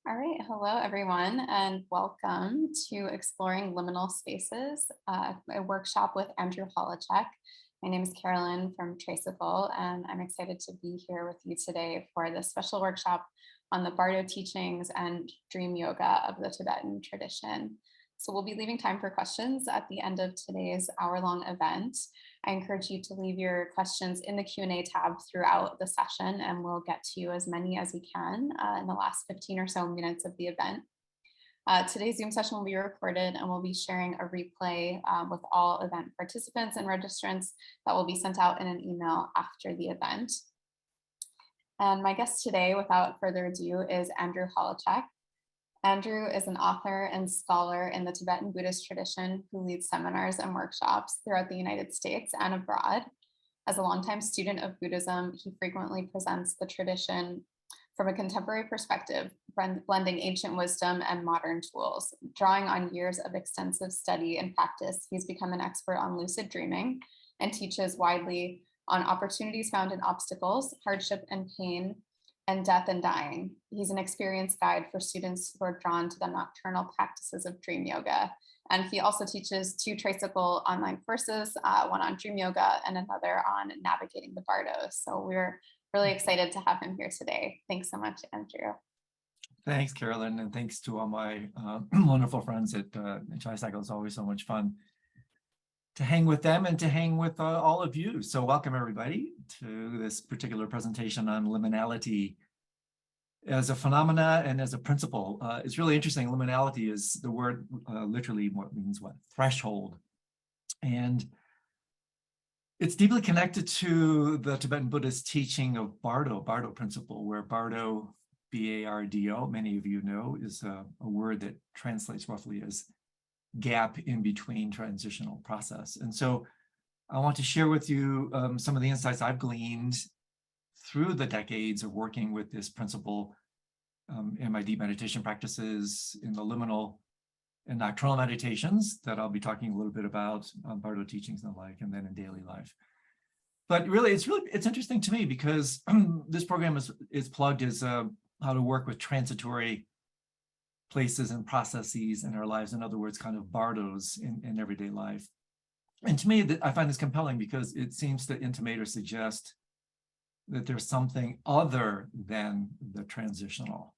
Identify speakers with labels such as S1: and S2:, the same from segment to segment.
S1: All right, hello everyone, and welcome to Exploring Liminal Spaces, a workshop with Andrew Holecek. My name is Carolyn from Traceable, and I'm excited to be here with you today for this special workshop on the bardo teachings and dream yoga of the Tibetan tradition. So we'll be leaving time for questions at the end of today's hour-long event. I encourage you to leave your questions in the Q&A tab throughout the session, and we'll get to you as many as we can in the last 15 or so minutes of the event. Today's Zoom session will be recorded, and we'll be sharing a replay with all event participants and registrants that will be sent out in an email after the event. And my guest today, without further ado, is Andrew Holecek. Andrew is an author and scholar in the Tibetan Buddhist tradition who leads seminars and workshops throughout the United States and abroad. As a longtime student of Buddhism, he frequently presents the tradition from a contemporary perspective, blending ancient wisdom and modern tools. Drawing on years of extensive study and practice, he's become an expert on lucid dreaming and teaches widely on opportunities found in obstacles, hardship and pain, and death and dying. He's an experienced guide for students who are drawn to the nocturnal practices of dream yoga. And he also teaches 2 traceable online courses, one on dream yoga and another on navigating the bardo. So we're really excited to have him here today. Thanks so much, Andrew.
S2: Thanks, Carolyn, and thanks to all my wonderful friends at Tricycle. It's always so much fun to hang with them and to hang with all of you. So welcome everybody to this particular presentation on liminality as a phenomena and as a principle. It's really interesting. Liminality is the word literally what means what? Threshold. And it's deeply connected to the Tibetan Buddhist teaching of bardo principle, where bardo, B-A-R-D-O, many of you know, is a word that translates roughly as gap in between transitional process. And so I want to share with you some of the insights I've gleaned through the decades of working with this principle in my deep meditation practices, in the liminal and nocturnal meditations that I'll be talking a little bit about, bardo teachings and the like, and then in daily life. But really, it's interesting to me because this program is plugged as how to work with transitory places and processes in our lives. In other words, kind of bardos in everyday life. And to me, I find this compelling because it seems to intimate or suggest that there's something other than the transitional.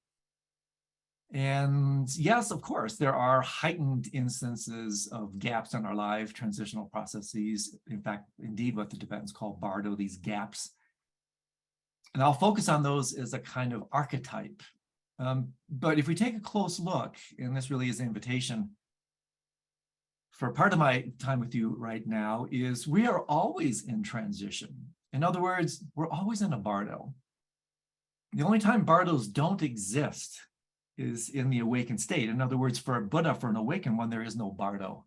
S2: And yes, of course, there are heightened instances of gaps in our life, transitional processes. In fact, indeed, what the Tibetans call bardo, these gaps. And I'll focus on those as a kind of archetype. But if we take a close look, and this really is an invitation for part of my time with you right now, is we are always in transition. In other words, we're always in a bardo. The only time bardos don't exist is in the awakened state. In other words, for a Buddha, for an awakened one, there is no bardo.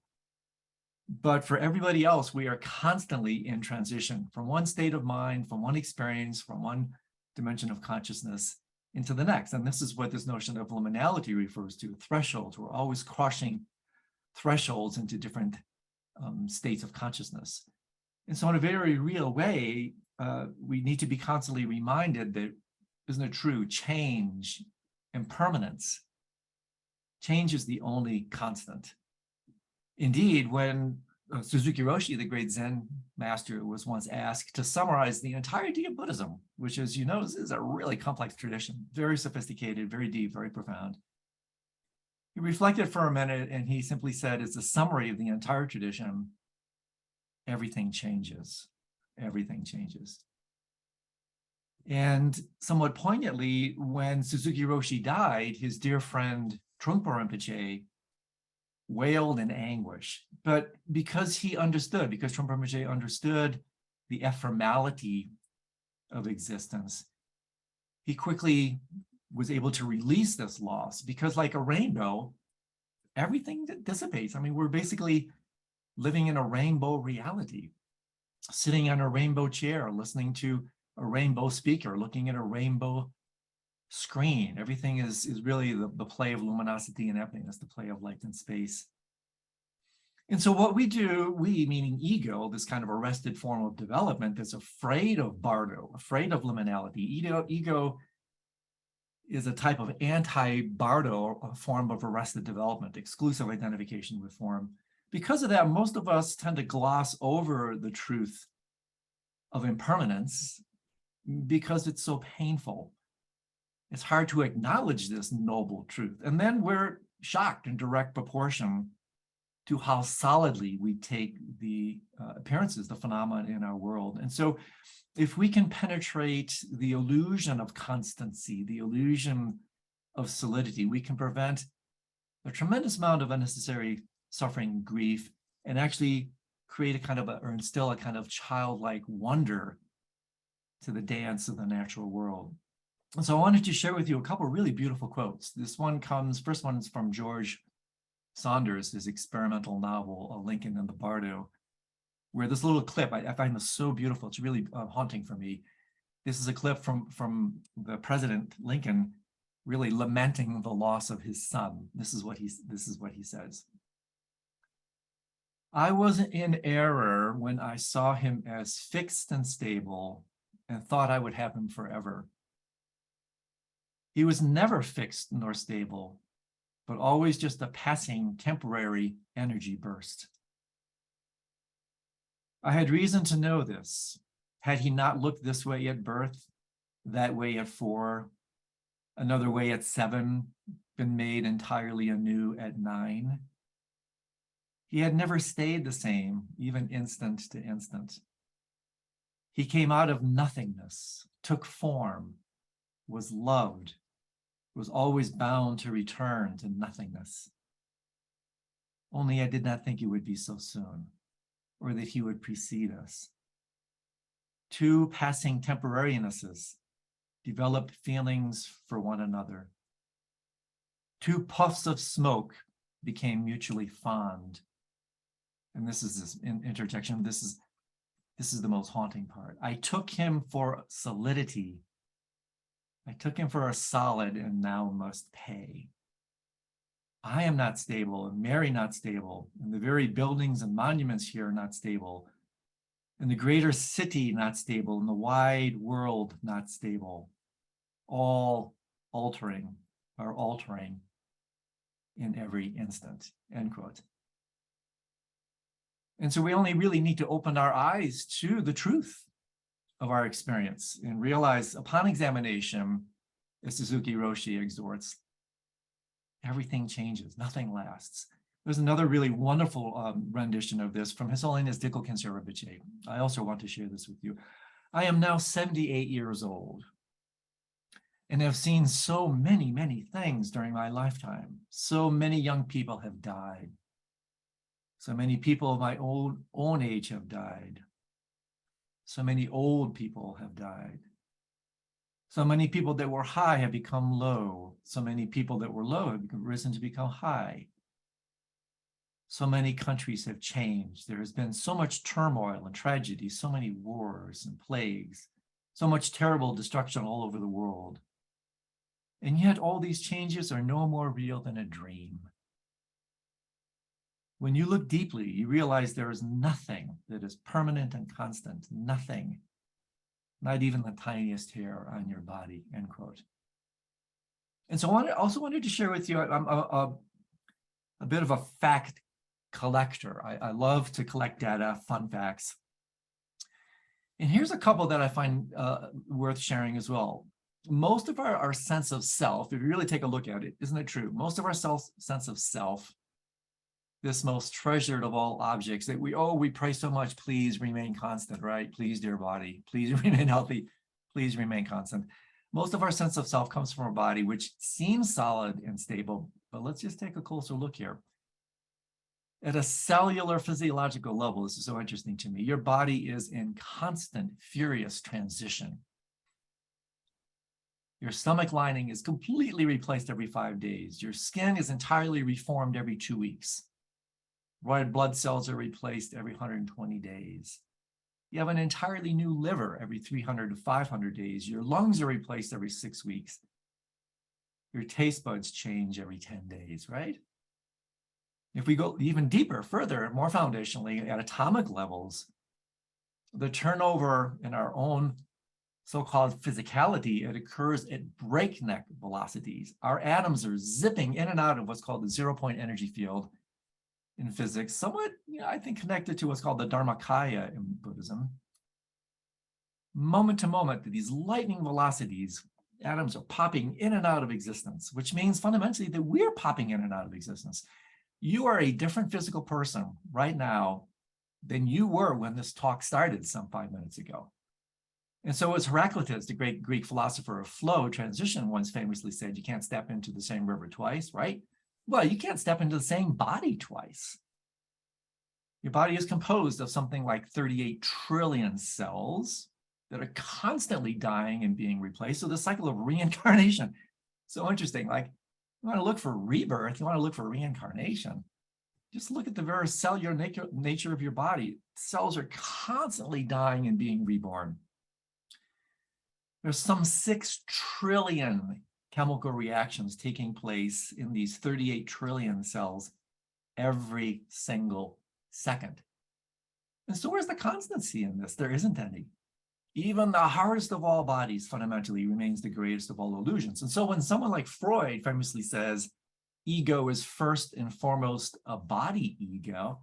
S2: But for everybody else, we are constantly in transition from one state of mind, from one experience, from one dimension of consciousness into the next. And this is what this notion of liminality refers to, thresholds. We're always crossing thresholds into different states of consciousness. And so in a very real way, we need to be constantly reminded that, isn't it true, change, impermanence. Change is the only constant. Indeed, when Suzuki Roshi, the great Zen master, was once asked to summarize the entirety of Buddhism, which, as you know, is a really complex tradition, very sophisticated, very deep, very profound. He reflected for a minute and he simply said, it's a summary of the entire tradition. Everything changes. Everything changes. And somewhat poignantly, when Suzuki Roshi died, his dear friend Trungpa Rinpoche wailed in anguish. But because Trungpa Rinpoche understood the ephemerality of existence, he quickly was able to release this loss, because like a rainbow, everything dissipates. I mean, we're basically living in a rainbow reality, sitting on a rainbow chair, listening to a rainbow speaker, looking at a rainbow screen. Everything is really the play of luminosity and emptiness, the play of light and space. And so what we do, we meaning ego, this kind of arrested form of development that's afraid of bardo, afraid of liminality. Ego is a type of anti-bardo, a form of arrested development, exclusive identification with form. Because of that, most of us tend to gloss over the truth of impermanence because it's so painful. It's hard to acknowledge this noble truth. And then we're shocked in direct proportion to how solidly we take the appearances, the phenomena in our world. And so if we can penetrate the illusion of constancy, the illusion of solidity, we can prevent a tremendous amount of unnecessary suffering, grief, and actually create a kind of, or instill a kind of childlike wonder to the dance of the natural world. And so I wanted to share with you a couple of really beautiful quotes. This one first one is from George Saunders, his experimental novel, A Lincoln and the Bardo, where this little clip, I find this so beautiful. It's really haunting for me. This is a clip from the President Lincoln really lamenting the loss of his son. This is what he says. I was in error when I saw him as fixed and stable and thought I would have him forever. He was never fixed nor stable, but always just a passing temporary energy burst. I had reason to know this. Had he not looked this way at birth, that way at 4, another way at 7, been made entirely anew at 9? He had never stayed the same, even instant to instant. He came out of nothingness, took form, was loved, was always bound to return to nothingness. Only I did not think it would be so soon, or that he would precede us. 2 passing temporarinesses developed feelings for one another. 2 puffs of smoke became mutually fond. And this is this interjection. This is the most haunting part. I took him for solidity. I took him for a solid and now must pay. I am not stable, and Mary not stable, and the very buildings and monuments here are not stable, and the greater city not stable, and the wide world not stable, all altering in every instant, end quote. And so we only really need to open our eyes to the truth of our experience and realize upon examination, as Suzuki Roshi exhorts, everything changes, nothing lasts. There's another really wonderful rendition of this from His Holiness Dikko Khyentse Rinpoche. I also want to share this with you. I am now 78 years old and have seen so many, many things during my lifetime. So many young people have died. So many people of my own age have died. So many old people have died. So many people that were high have become low. So many people that were low have risen to become high. So many countries have changed. There has been so much turmoil and tragedy, so many wars and plagues, so much terrible destruction all over the world. And yet all these changes are no more real than a dream. When you look deeply, you realize there is nothing that is permanent and constant, nothing, not even the tiniest hair on your body, end quote. And so I also wanted to share with you, I'm a bit of a fact collector. I love to collect data, fun facts. And here's a couple that I find worth sharing as well. Most of our sense of self, if you really take a look at it, isn't it true? Most of our sense of self, this most treasured of all objects that we pray so much, please remain constant, right? Please, dear body, please remain healthy, please remain constant. Most of our sense of self comes from our body, which seems solid and stable, but let's just take a closer look here. At a cellular physiological level, this is so interesting to me, your body is in constant, furious transition. Your stomach lining is completely replaced every 5 days. Your skin is entirely reformed every 2 weeks. Red blood cells are replaced every 120 days. You have an entirely new liver every 300 to 500 days. Your lungs are replaced every 6 weeks. Your taste buds change every 10 days, right? If we go even deeper, further, more foundationally, at atomic levels, the turnover in our own so-called physicality, it occurs at breakneck velocities. Our atoms are zipping in and out of what's called the zero-point energy field in physics, somewhat, I think, connected to what's called the Dharmakaya in Buddhism. Moment to moment, these lightning velocities, atoms are popping in and out of existence, which means fundamentally that we're popping in and out of existence. You are a different physical person right now than you were when this talk started some 5 minutes ago. And so as Heraclitus, the great Greek philosopher of flow, transition, once famously said, you can't step into the same river twice, right? Well, you can't step into the same body twice. Your body is composed of something like 38 trillion cells that are constantly dying and being replaced. So the cycle of reincarnation, so interesting. Like, you want to look for rebirth, you want to look for reincarnation, just look at the very cellular nature of your body. Cells are constantly dying and being reborn. There's some 6 trillion chemical reactions taking place in these 38 trillion cells every single second. And so where's the constancy in this? There isn't any. Even the hardest of all bodies fundamentally remains the greatest of all illusions. And so when someone like Freud famously says, ego is first and foremost a body ego,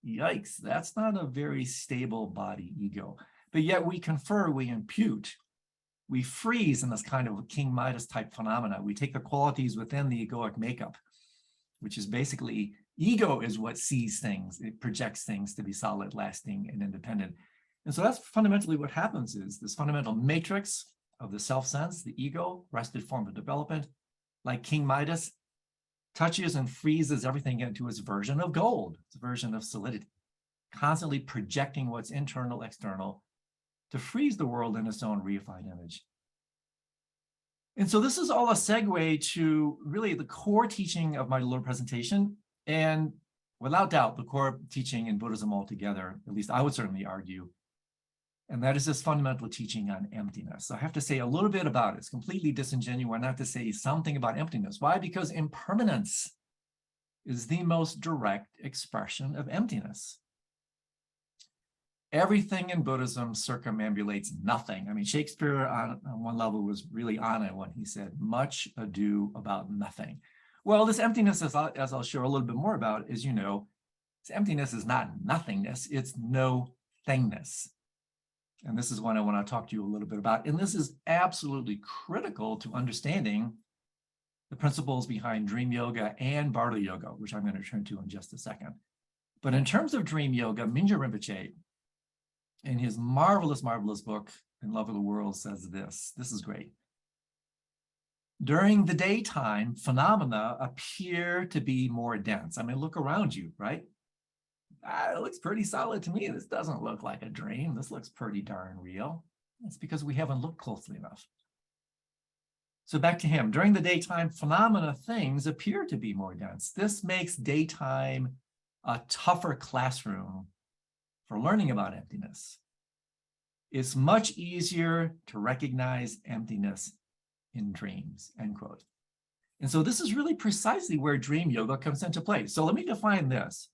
S2: yikes, that's not a very stable body ego. But yet we confer, we impute, we freeze in this kind of King Midas type phenomena. We take the qualities within the egoic makeup, which is basically, ego is what sees things, it projects things to be solid, lasting, and independent. And so that's fundamentally what happens is this fundamental matrix of the self-sense, the ego, rested form of development, like King Midas, touches and freezes everything into its version of gold, its version of solidity, constantly projecting what's internal, external, to freeze the world in its own reified image. And so this is all a segue to really the core teaching of my little presentation, and without doubt, the core teaching in Buddhism altogether, at least I would certainly argue, and that is this fundamental teaching on emptiness. So I have to say a little bit about it. It's completely disingenuous not to say something about emptiness. Why? Because impermanence is the most direct expression of emptiness. Everything in Buddhism circumambulates nothing. I mean, Shakespeare on one level was really on it when he said, much ado about nothing. Well, this emptiness, as I'll share a little bit more about, is, this emptiness is not nothingness, it's no thingness. And this is what I want to talk to you a little bit about. And this is absolutely critical to understanding the principles behind dream yoga and bardo yoga, which I'm going to turn to in just a second. But in terms of dream yoga, Mingyur Rinpoche, in his marvelous, marvelous book, In Love of the World, says this. This is great. During the daytime, phenomena appear to be more dense. I mean, look around you, right? It looks pretty solid to me. This doesn't look like a dream. This looks pretty darn real. It's because we haven't looked closely enough. So back to him. During the daytime, phenomena, things appear to be more dense. This makes daytime a tougher classroom for learning about emptiness. It's much easier to recognize emptiness in dreams, end quote. And so this is really precisely where dream yoga comes into play. So let me define this.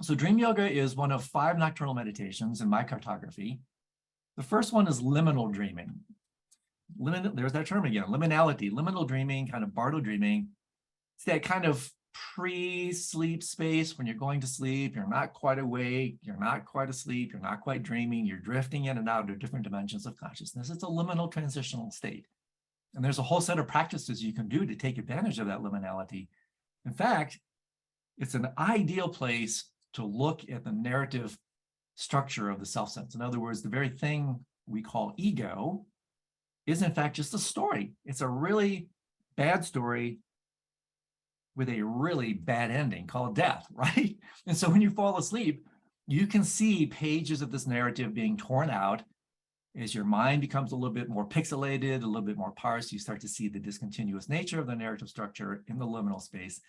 S2: So dream yoga is one of 5 nocturnal meditations in my cartography. The first one is liminal dreaming. There's that term again, liminality, liminal dreaming, kind of bardo dreaming. It's that kind of pre-sleep space when you're going to sleep, you're not quite awake, you're not quite asleep, you're not quite dreaming, you're drifting in and out of different dimensions of consciousness. It's a liminal transitional state. And there's a whole set of practices you can do to take advantage of that liminality. In fact, it's an ideal place to look at the narrative structure of the self-sense. In other words, the very thing we call ego is in fact just a story. It's a really bad story with a really bad ending called death, right? And so when you fall asleep, you can see pages of this narrative being torn out. As your mind becomes a little bit more pixelated, a little bit more parsed, you start to see the discontinuous nature of the narrative structure in the liminal space.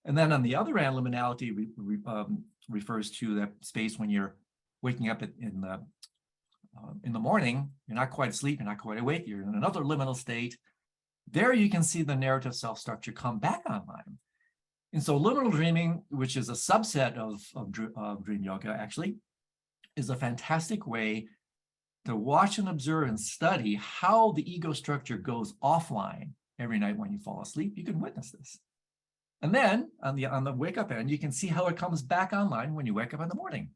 S2: And then on the other end, liminality refers to that space when you're waking up in the morning, you're not quite asleep, you're not quite awake, you're in another liminal state. There you can see the narrative self-structure come back online. And so liminal dreaming, which is a subset of dream yoga actually, is a fantastic way to watch and observe and study how the ego structure goes offline every night when you fall asleep. You can witness this. And then on the wake up end, you can see how it comes back online when you wake up in the morning.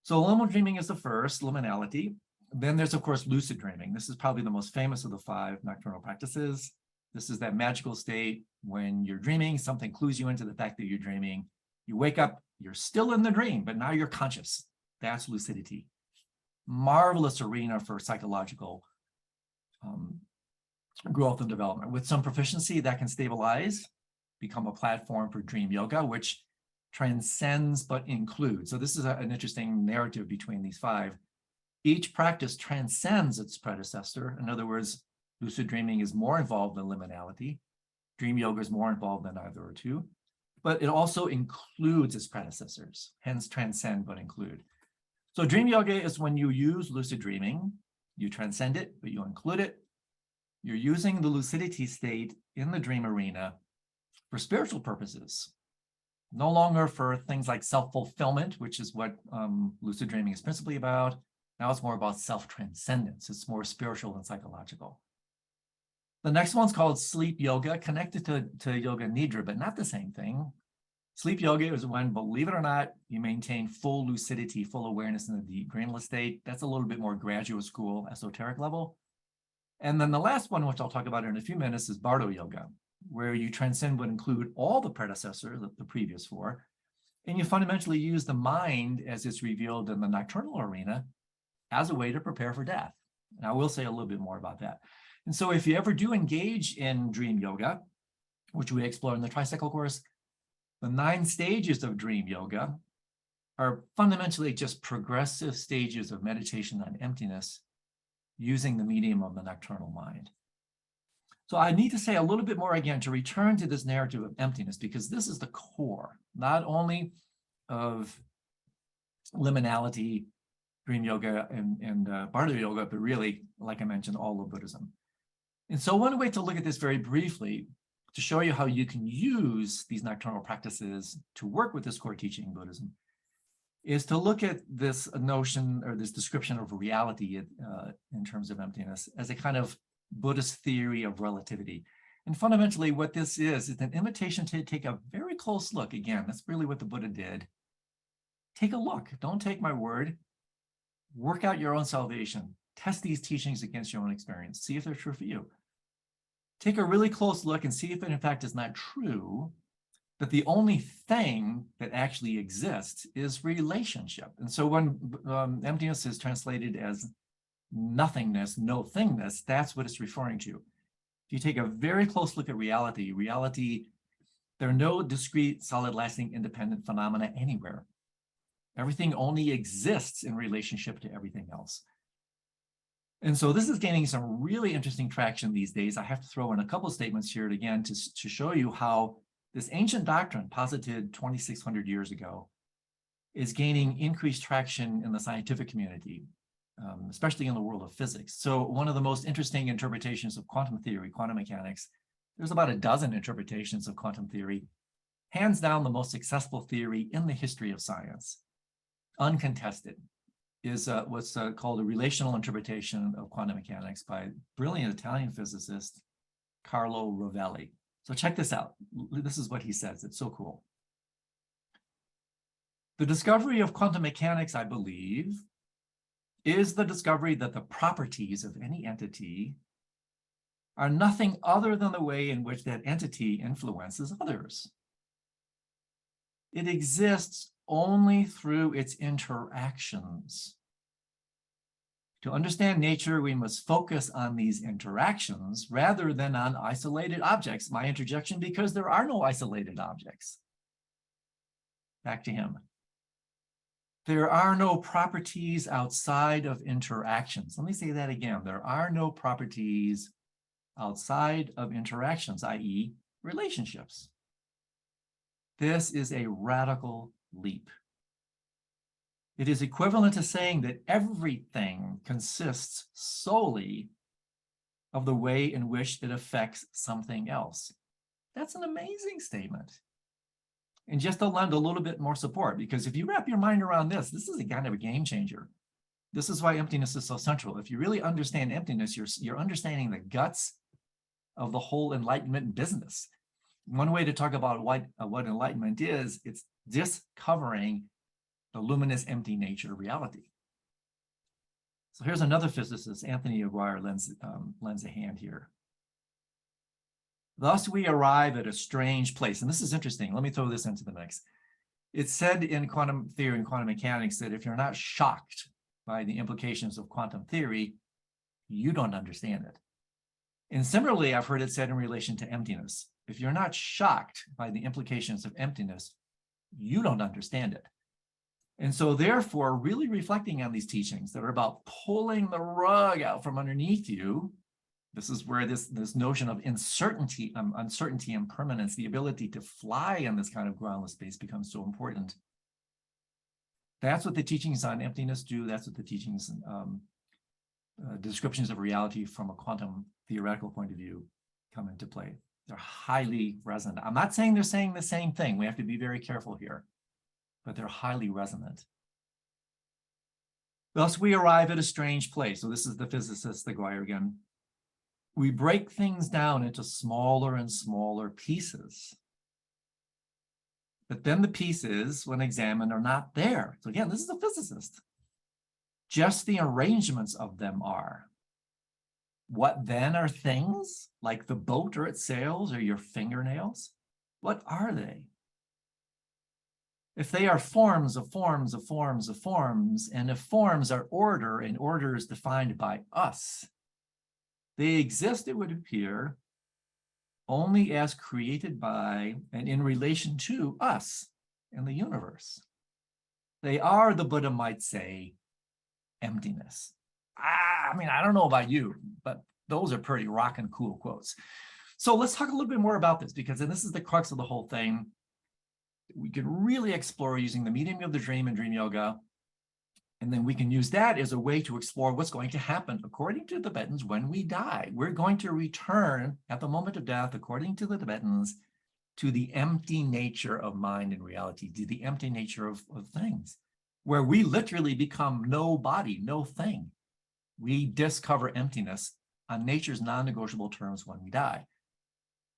S2: So liminal dreaming is the first, liminality. Then there's, of course, lucid dreaming. This is probably the most famous of the 5 nocturnal practices. This is that magical state when you're dreaming, something clues you into the fact that you're dreaming. You wake up, you're still in the dream, but now you're conscious. That's lucidity. Marvelous arena for psychological growth and development. With some proficiency, that can stabilize, become a platform for dream yoga, which transcends but includes. So this is an interesting narrative between these 5. Each practice transcends its predecessor. In other words, lucid dreaming is more involved than liminality. Dream yoga is more involved than either or two. But it also includes its predecessors, hence transcend but include. So dream yoga is when you use lucid dreaming, you transcend it, but you include it. You're using the lucidity state in the dream arena for spiritual purposes, no longer for things like self-fulfillment, which is what lucid dreaming is principally about. Now it's more about self-transcendence. It's more spiritual and psychological. The next one's called sleep yoga, connected to yoga nidra, but not the same thing. Sleep yoga is when, believe it or not, you maintain full lucidity, full awareness in the deep dreamless state. That's a little bit more graduate school, esoteric level. And then the last one, which I'll talk about in a few minutes, is bardo yoga, where you transcend but include all the predecessor, the previous 4, and you fundamentally use the mind as it's revealed in the nocturnal arena as a way to prepare for death. And I will say a little bit more about that. And so if you ever do engage in dream yoga, which we explore in the tricycle course, the 9 stages of dream yoga are fundamentally just progressive stages of meditation on emptiness using the medium of the nocturnal mind. So I need to say a little bit more again to return to this narrative of emptiness, because this is the core, not only of liminality, dream yoga, and bardo yoga, but really, like I mentioned, all of Buddhism. And so one way to look at this very briefly, to show you how you can use these nocturnal practices to work with this core teaching in Buddhism, is to look at this notion or this description of reality in terms of emptiness as a kind of Buddhist theory of relativity. And fundamentally what this is an invitation to take a very close look. Again, that's really what the Buddha did. Take a look. Don't take my word. Work out your own salvation. Test these teachings against your own experience. See if they're true for you. Take a really close look and see if it in fact is not true that the only thing that actually exists is relationship. And so when emptiness is translated as nothingness, no thingness, that's what it's referring to. If you take a very close look at reality, there are no discrete, solid, lasting, independent phenomena anywhere. Everything only exists in relationship to everything else. And so this is gaining some really interesting traction these days. I have to throw in a couple of statements here again to show you how this ancient doctrine posited 2,600 years ago is gaining increased traction in the scientific community, especially in the world of physics. So one of the most interesting interpretations of quantum theory, quantum mechanics, there's about a dozen interpretations of quantum theory, hands down the most successful theory in the history of science, uncontested, is what's called a relational interpretation of quantum mechanics by brilliant Italian physicist Carlo Rovelli. So check this out. This is what he says. It's so cool. The discovery of quantum mechanics, I believe, is the discovery that the properties of any entity are nothing other than the way in which that entity influences others. It exists only through its interactions. To understand nature, we must focus on these interactions rather than on isolated objects. My interjection, because there are no isolated objects. Back to him. There are no properties outside of interactions. Let me say that again. There are no properties outside of interactions, i.e., relationships. This is a radical leap. It is equivalent to saying that everything consists solely of the way in which it affects something else. That's an amazing statement. And just to lend a little bit more support, because if you wrap your mind around this, this is a kind of a game changer. This is why emptiness is so central. If you really understand emptiness, you're understanding the guts of the whole enlightenment business. One way to talk about what enlightenment is, it's discovering the luminous empty nature of reality. So here's another physicist, Anthony Aguirre, lends a hand here. Thus we arrive at a strange place. And this is interesting. Let me throw this into the mix. It's said in quantum theory and quantum mechanics that if you're not shocked by the implications of quantum theory, you don't understand it. And similarly, I've heard it said in relation to emptiness. If you're not shocked by the implications of emptiness, you don't understand it. And so therefore, really reflecting on these teachings that are about pulling the rug out from underneath you, this is where this notion of uncertainty, impermanence, the ability to fly in this kind of groundless space becomes so important. That's what the teachings on emptiness do. That's what the teachings, descriptions of reality from a quantum theoretical point of view come into play. They're highly resonant. I'm not saying they're saying the same thing. We have to be very careful here, but they're highly resonant. Thus, we arrive at a strange place. So this is the physicist, Aguirre again. We break things down into smaller and smaller pieces. But then the pieces, when examined, are not there. So again, this is a physicist. Just the arrangements of them are. What then are things, like the boat or its sails or your fingernails? What are they? If they are forms of forms of forms of forms, and if forms are order and order is defined by us, they exist, it would appear, only as created by and in relation to us and the universe. They are, the Buddha might say, emptiness. I mean, I don't know about you, but those are pretty rockin' cool quotes. So let's talk a little bit more about this, because this is the crux of the whole thing. We could really explore using the medium of the dream and dream yoga, and then we can use that as a way to explore what's going to happen according to the Tibetans when we die. We're going to return at the moment of death, according to the Tibetans, to the empty nature of mind and reality, to the empty nature of things, where we literally become no body, no thing. We discover emptiness on nature's non-negotiable terms when we die.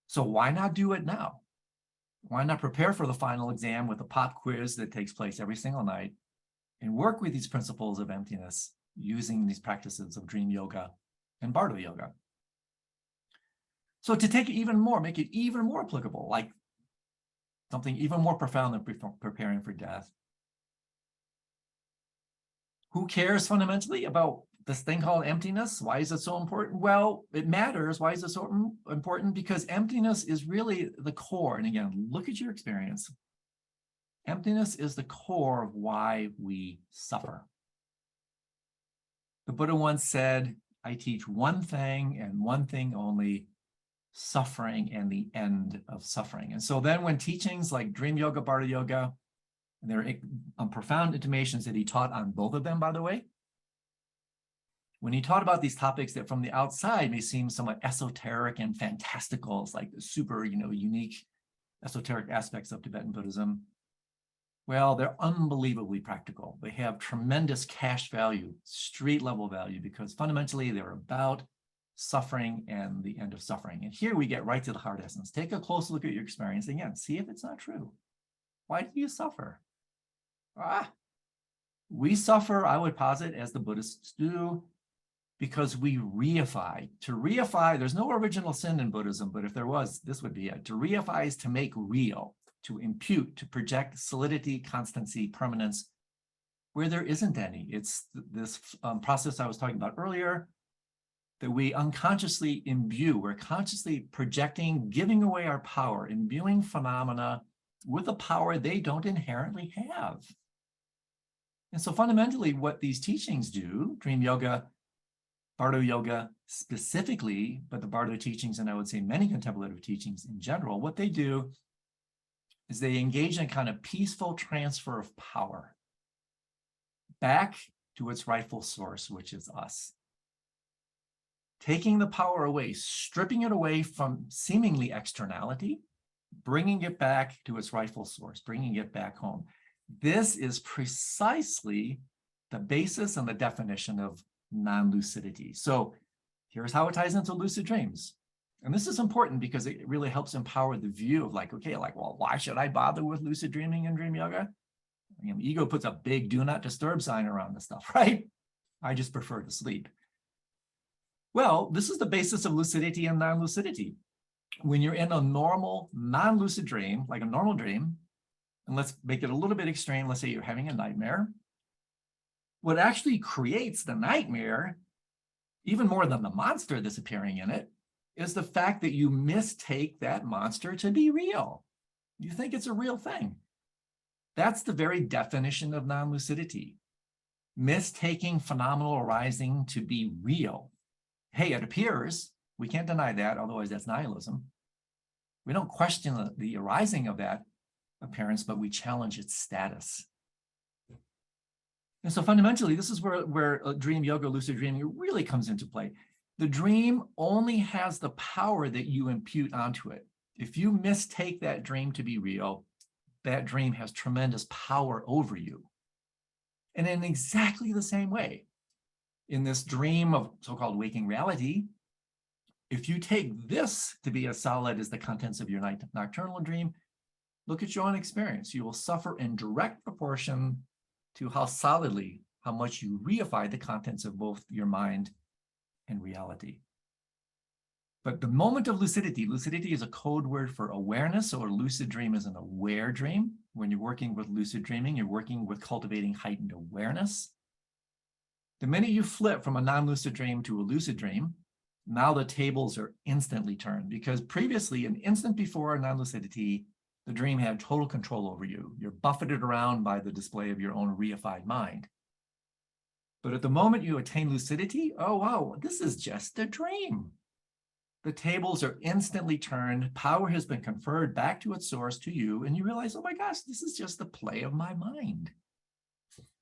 S2: So why not do it now? Why not prepare for the final exam with a pop quiz that takes place every single night and work with these principles of emptiness using these practices of dream yoga and bardo yoga? So to take it even more, make it even more applicable, like something even more profound than preparing for death. Who cares fundamentally about this thing called emptiness? Why is it so important? Well, it matters. Why is it so important? Because emptiness is really the core. And again, look at your experience. Emptiness is the core of why we suffer. The Buddha once said, I teach one thing and one thing only, suffering and the end of suffering. And so then when teachings like dream yoga, bardo yoga, and there are profound intimations that he taught on both of them, by the way, when he taught about these topics that from the outside may seem somewhat esoteric and fantastical, it's like the super, unique esoteric aspects of Tibetan Buddhism, well, they're unbelievably practical. They have tremendous cash value, street level value, because fundamentally they're about suffering and the end of suffering. And here we get right to the heart essence. Take a close look at your experience again. See if it's not true. Why do you suffer? We suffer, I would posit, as the Buddhists do, because we reify. To reify, there's no original sin in Buddhism, but if there was, this would be it. To reify is to make real, to impute, to project solidity, constancy, permanence, where there isn't any. It's this process I was talking about earlier, that we unconsciously imbue. We're consciously projecting, giving away our power, imbuing phenomena with a power they don't inherently have. And so fundamentally, what these teachings do, dream yoga, bardo yoga specifically, but the bardo teachings, and I would say many contemplative teachings in general, what they do is they engage in a kind of peaceful transfer of power back to its rightful source, which is us. Taking the power away, stripping it away from seemingly externality, bringing it back to its rightful source, bringing it back home. This is precisely the basis and the definition of non-lucidity. So here's how it ties into lucid dreams. And this is important because it really helps empower the view of like, okay, like, well, why should I bother with lucid dreaming and dream yoga? You know, ego puts a big do not disturb sign around this stuff, right? I just prefer to sleep. Well, this is the basis of lucidity and non-lucidity. When you're in a normal, non-lucid dream, like a normal dream, and let's make it a little bit extreme, let's say you're having a nightmare, what actually creates the nightmare, even more than the monster that's appearing in it, is the fact that you mistake that monster to be real. You think it's a real thing. That's the very definition of non-lucidity. Mistaking phenomenal arising to be real. Hey, it appears, we can't deny that, otherwise that's nihilism. We don't question the arising of that appearance, but we challenge its status. And so fundamentally, this is where dream yoga, lucid dreaming really comes into play. The dream only has the power that you impute onto it. If you mistake that dream to be real, that dream has tremendous power over you. And in exactly the same way, in this dream of so-called waking reality, if you take this to be as solid as the contents of your nocturnal dream, look at your own experience. You will suffer in direct proportion to how much you reify the contents of both your mind and reality. But the moment of lucidity is a code word for awareness. So a lucid dream is an aware dream. When you're working with lucid dreaming, you're working with cultivating heightened awareness. The minute you flip from a non-lucid dream to a lucid dream, now the tables are instantly turned, because previously, an instant before non-lucidity, the dream had total control over you. You're buffeted around by the display of your own reified mind. But at the moment you attain lucidity, oh, wow, this is just a dream. The tables are instantly turned. Power has been conferred back to its source, to you, and you realize, oh my gosh, this is just the play of my mind.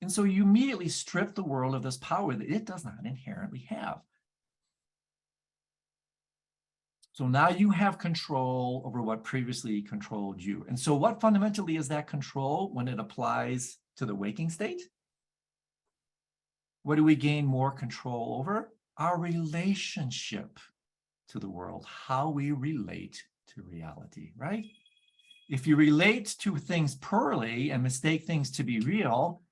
S2: And so you immediately strip the world of this power that it does not inherently have. So now you have control over what previously controlled you. And so what fundamentally is that control when it applies to the waking state? What do we gain more control over? Our relationship to the world, how we relate to reality, right? If you relate to things poorly and mistake things to be real,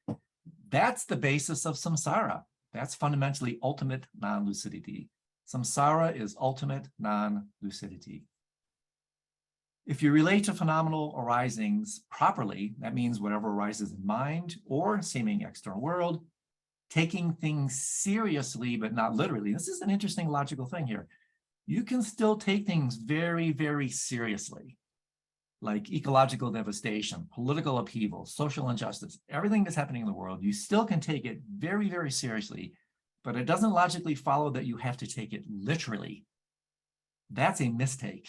S2: that's the basis of samsara. That's fundamentally ultimate non-lucidity. Samsara is ultimate non-lucidity. If you relate to phenomenal arisings properly, that means whatever arises in mind or seeming external world, taking things seriously, but not literally. This is an interesting logical thing here. You can still take things very, very seriously, like ecological devastation, political upheaval, social injustice, everything that's happening in the world. You still can take it very, very seriously, but it doesn't logically follow that you have to take it literally. That's a mistake.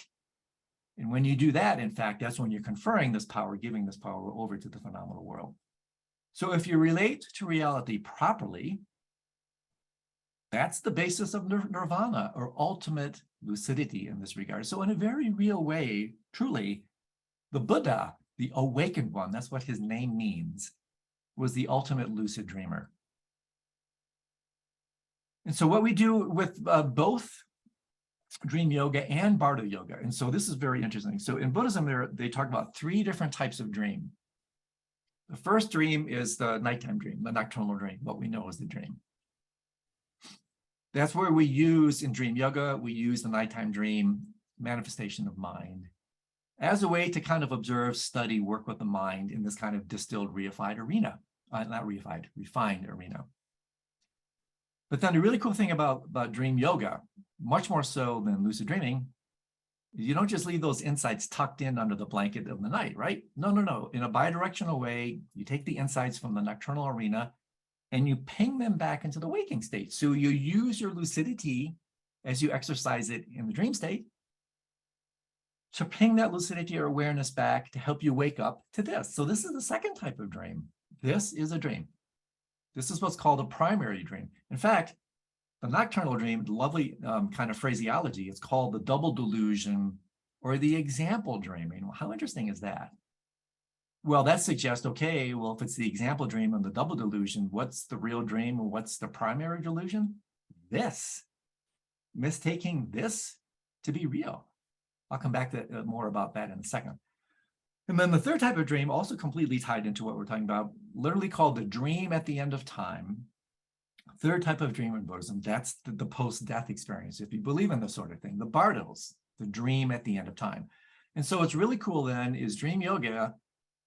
S2: And when you do that, in fact, that's when you're conferring this power, giving this power over to the phenomenal world. So if you relate to reality properly, that's the basis of nirvana, or ultimate lucidity in this regard. So in a very real way, truly, the Buddha, the awakened one, that's what his name means, was the ultimate lucid dreamer. And so what we do with both dream yoga and bardo yoga, and so this is very interesting. So in Buddhism, they talk about 3 different types of dream. The first dream is the nighttime dream, the nocturnal dream, what we know as the dream. That's where we use, in dream yoga, we use the nighttime dream, manifestation of mind, as a way to kind of observe, study, work with the mind in this kind of distilled, reified arena. Not reified, refined arena. But then the really cool thing about dream yoga, much more so than lucid dreaming, you don't just leave those insights tucked in under the blanket of the night, right? No. In a bidirectional way, you take the insights from the nocturnal arena and you ping them back into the waking state. So you use your lucidity as you exercise it in the dream state to ping that lucidity or awareness back to help you wake up to this. So this is the second type of dream. This is a dream. This is what's called a primary dream. In fact, the nocturnal dream, lovely kind of phraseology, it's called the double delusion or the example dreaming. Well, how interesting is that? Well, that suggests, okay, well, if it's the example dream and the double delusion, what's the real dream and what's the primary delusion? This, mistaking this to be real. I'll come back to more about that in a second. And then the third type of dream, also completely tied into what we're talking about, literally called the dream at the end of time. Third type of dream in Buddhism, that's the post-death experience. If you believe in this sort of thing, the bardos, the dream at the end of time. And so what's really cool then is dream yoga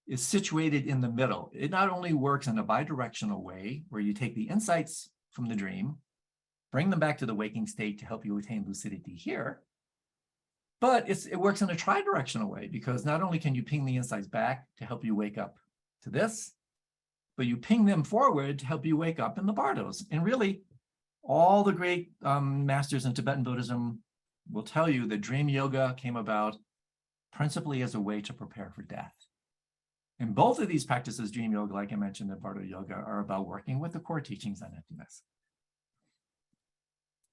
S2: is situated in the middle. It not only works in a bidirectional way, where you take the insights from the dream, bring them back to the waking state to help you attain lucidity here, but it works in a tri-directional way, because not only can you ping the insights back to help you wake up to this, but you ping them forward to help you wake up in the bardos. And really, all the great masters in Tibetan Buddhism will tell you that dream yoga came about principally as a way to prepare for death. And both of these practices, dream yoga, like I mentioned, and bardo yoga, are about working with the core teachings on emptiness.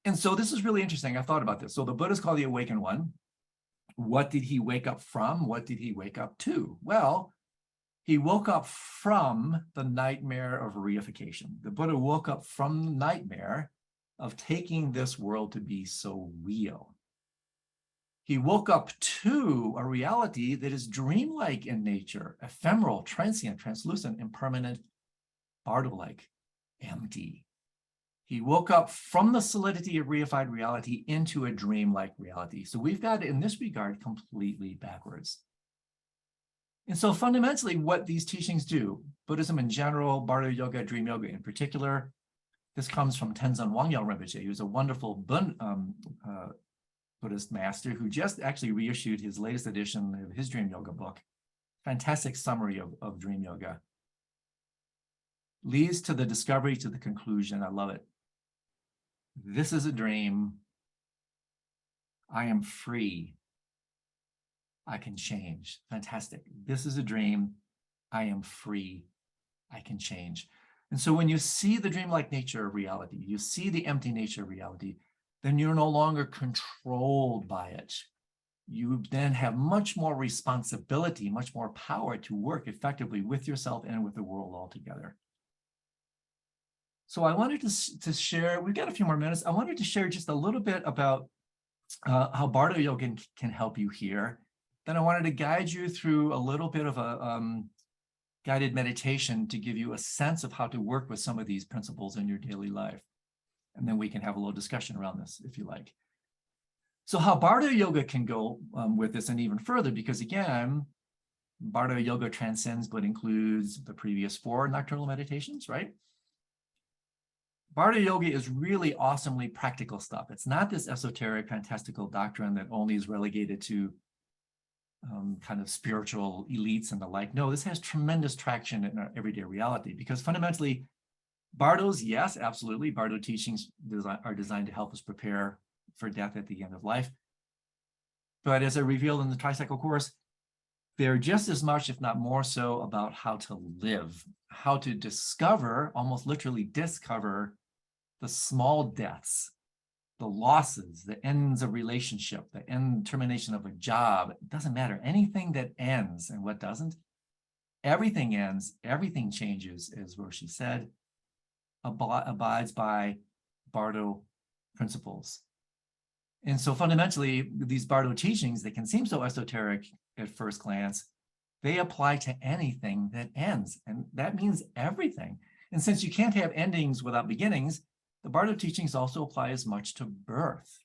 S2: And so this is really interesting. I thought about this. So the Buddha is called the awakened one. What did he wake up from? What did he wake up to? Well, he woke up from the nightmare of reification. The Buddha woke up from the nightmare of taking this world to be so real. He woke up to a reality that is dreamlike in nature, ephemeral, transient, translucent, impermanent, bardo-like, empty. He woke up from the solidity of reified reality into a dreamlike reality. So we've got, in this regard, completely backwards. And so fundamentally, what these teachings do, Buddhism in general, bardo yoga, dream yoga in particular, this comes from Tenzin Wangyal Rinpoche, who's a wonderful Buddhist master who just actually reissued his latest edition of his dream yoga book. Fantastic summary of dream yoga. Leads to the discovery, to the conclusion. I love it. This is a dream. I am free. I can change. Fantastic. This is a dream. I am free. I can change. And so when you see the dreamlike nature of reality, you see the empty nature of reality, then you're no longer controlled by it. You then have much more responsibility, much more power to work effectively with yourself and with the world altogether. So I wanted to share, we've got a few more minutes. I wanted to share just a little bit about how bardo yoga can help you here. Then I wanted to guide you through a little bit of a guided meditation to give you a sense of how to work with some of these principles in your daily life. And then we can have a little discussion around this if you like. So how bardo yoga can go with this and even further, because again, bardo yoga transcends but includes the previous 4 nocturnal meditations, right? Bardo yoga is really awesomely practical stuff. It's not this esoteric, fantastical doctrine that only is relegated to kind of spiritual elites and the like. No, this has tremendous traction in our everyday reality, because fundamentally, bardos, yes, absolutely. Bardo teachings are designed to help us prepare for death at the end of life. But as I revealed in the Tricycle Course, they're just as much, if not more so, about how to live, how to discover, almost literally discover, the small deaths, the losses, the ends of relationship, the end termination of a job. It doesn't matter. Anything that ends and what doesn't, everything ends, everything changes, as Roshi said, abides by bardo principles. And so fundamentally, these bardo teachings, they can seem so esoteric at first glance, they apply to anything that ends. And that means everything. And since you can't have endings without beginnings, the bardo teachings also apply as much to birth.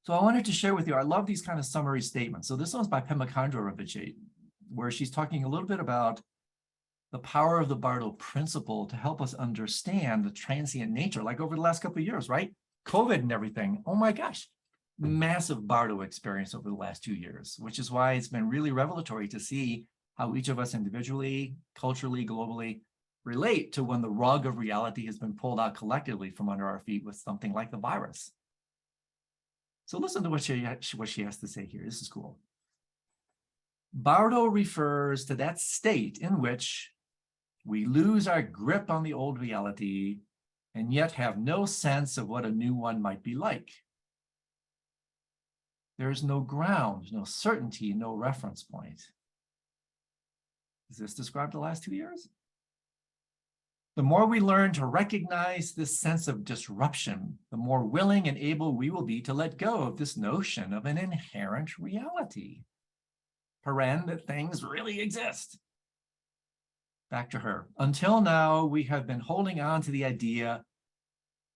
S2: So I wanted to share with you, I love these kind of summary statements. So this one's by Pema Khandro Rinpoche, where she's talking a little bit about the power of the bardo principle to help us understand the transient nature, like over the last couple of years, right? COVID and everything. Oh my gosh, massive bardo experience over the last 2 years, which is why it's been really revelatory to see how each of us individually, culturally, globally relate to when the rug of reality has been pulled out collectively from under our feet with something like the virus. So listen to what she has to say here. This is cool. Bardo refers to that state in which we lose our grip on the old reality and yet have no sense of what a new one might be like. There is no ground, no certainty, no reference point. Does this describe the last 2 years? The more we learn to recognize this sense of disruption, the more willing and able we will be to let go of this notion of an inherent reality. Paren, that things really exist. Back to her. Until now, we have been holding on to the idea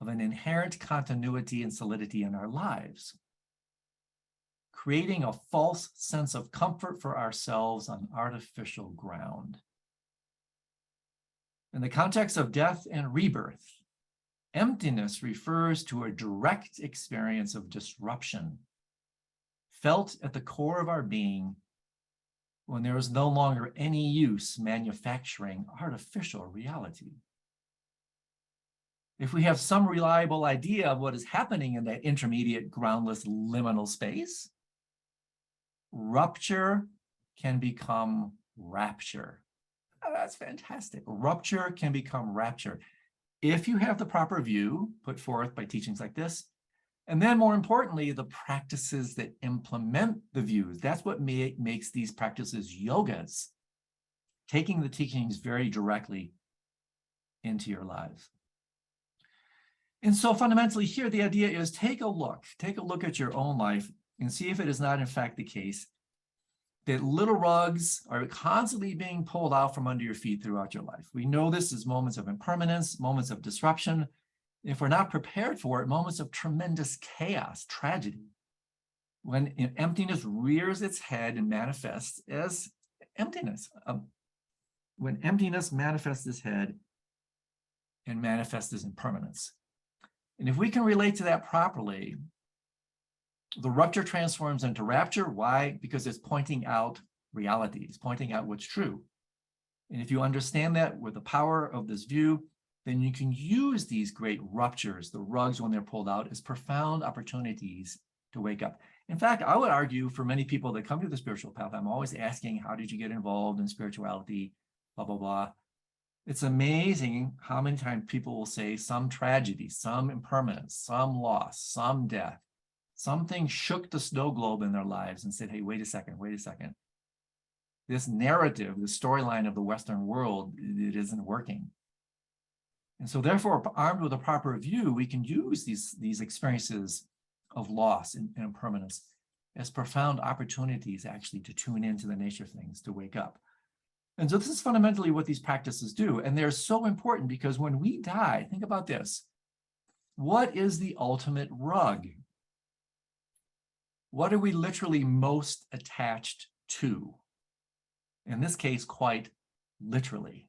S2: of an inherent continuity and solidity in our lives, creating a false sense of comfort for ourselves on artificial ground. In the context of death and rebirth, emptiness refers to a direct experience of disruption, felt at the core of our being when there is no longer any use manufacturing artificial reality. If we have some reliable idea of what is happening in that intermediate groundless liminal space, rupture can become rapture. Oh, that's fantastic. Rupture can become rapture if you have the proper view put forth by teachings like this, and then more importantly, the practices that implement the views. That's what makes these practices yogas, taking the teachings very directly into your lives. And so fundamentally here, the idea is take a look at your own life and see if it is not in fact the case that little rugs are constantly being pulled out from under your feet throughout your life. We know this as moments of impermanence, moments of disruption. If we're not prepared for it, moments of tremendous chaos, tragedy. When emptiness rears its head and manifests as emptiness. When emptiness manifests its head and manifests as impermanence. And if we can relate to that properly, the rupture transforms into rapture. Why? Because it's pointing out reality. It's pointing out what's true. And if you understand that with the power of this view, then you can use these great ruptures, the rugs when they're pulled out, as profound opportunities to wake up. In fact, I would argue for many people that come to the spiritual path, I'm always asking, how did you get involved in spirituality, blah, blah, blah. It's amazing how many times people will say some tragedy, some impermanence, some loss, some death. Something shook the snow globe in their lives and said, hey, wait a second. This narrative, the storyline of the Western world, it isn't working. And so therefore, armed with a proper view, we can use these experiences of loss and impermanence as profound opportunities actually to tune into the nature of things, to wake up. And so this is fundamentally what these practices do. And they're so important because when we die, think about this. What is the ultimate rug? What are we literally most attached to? In this case, quite literally.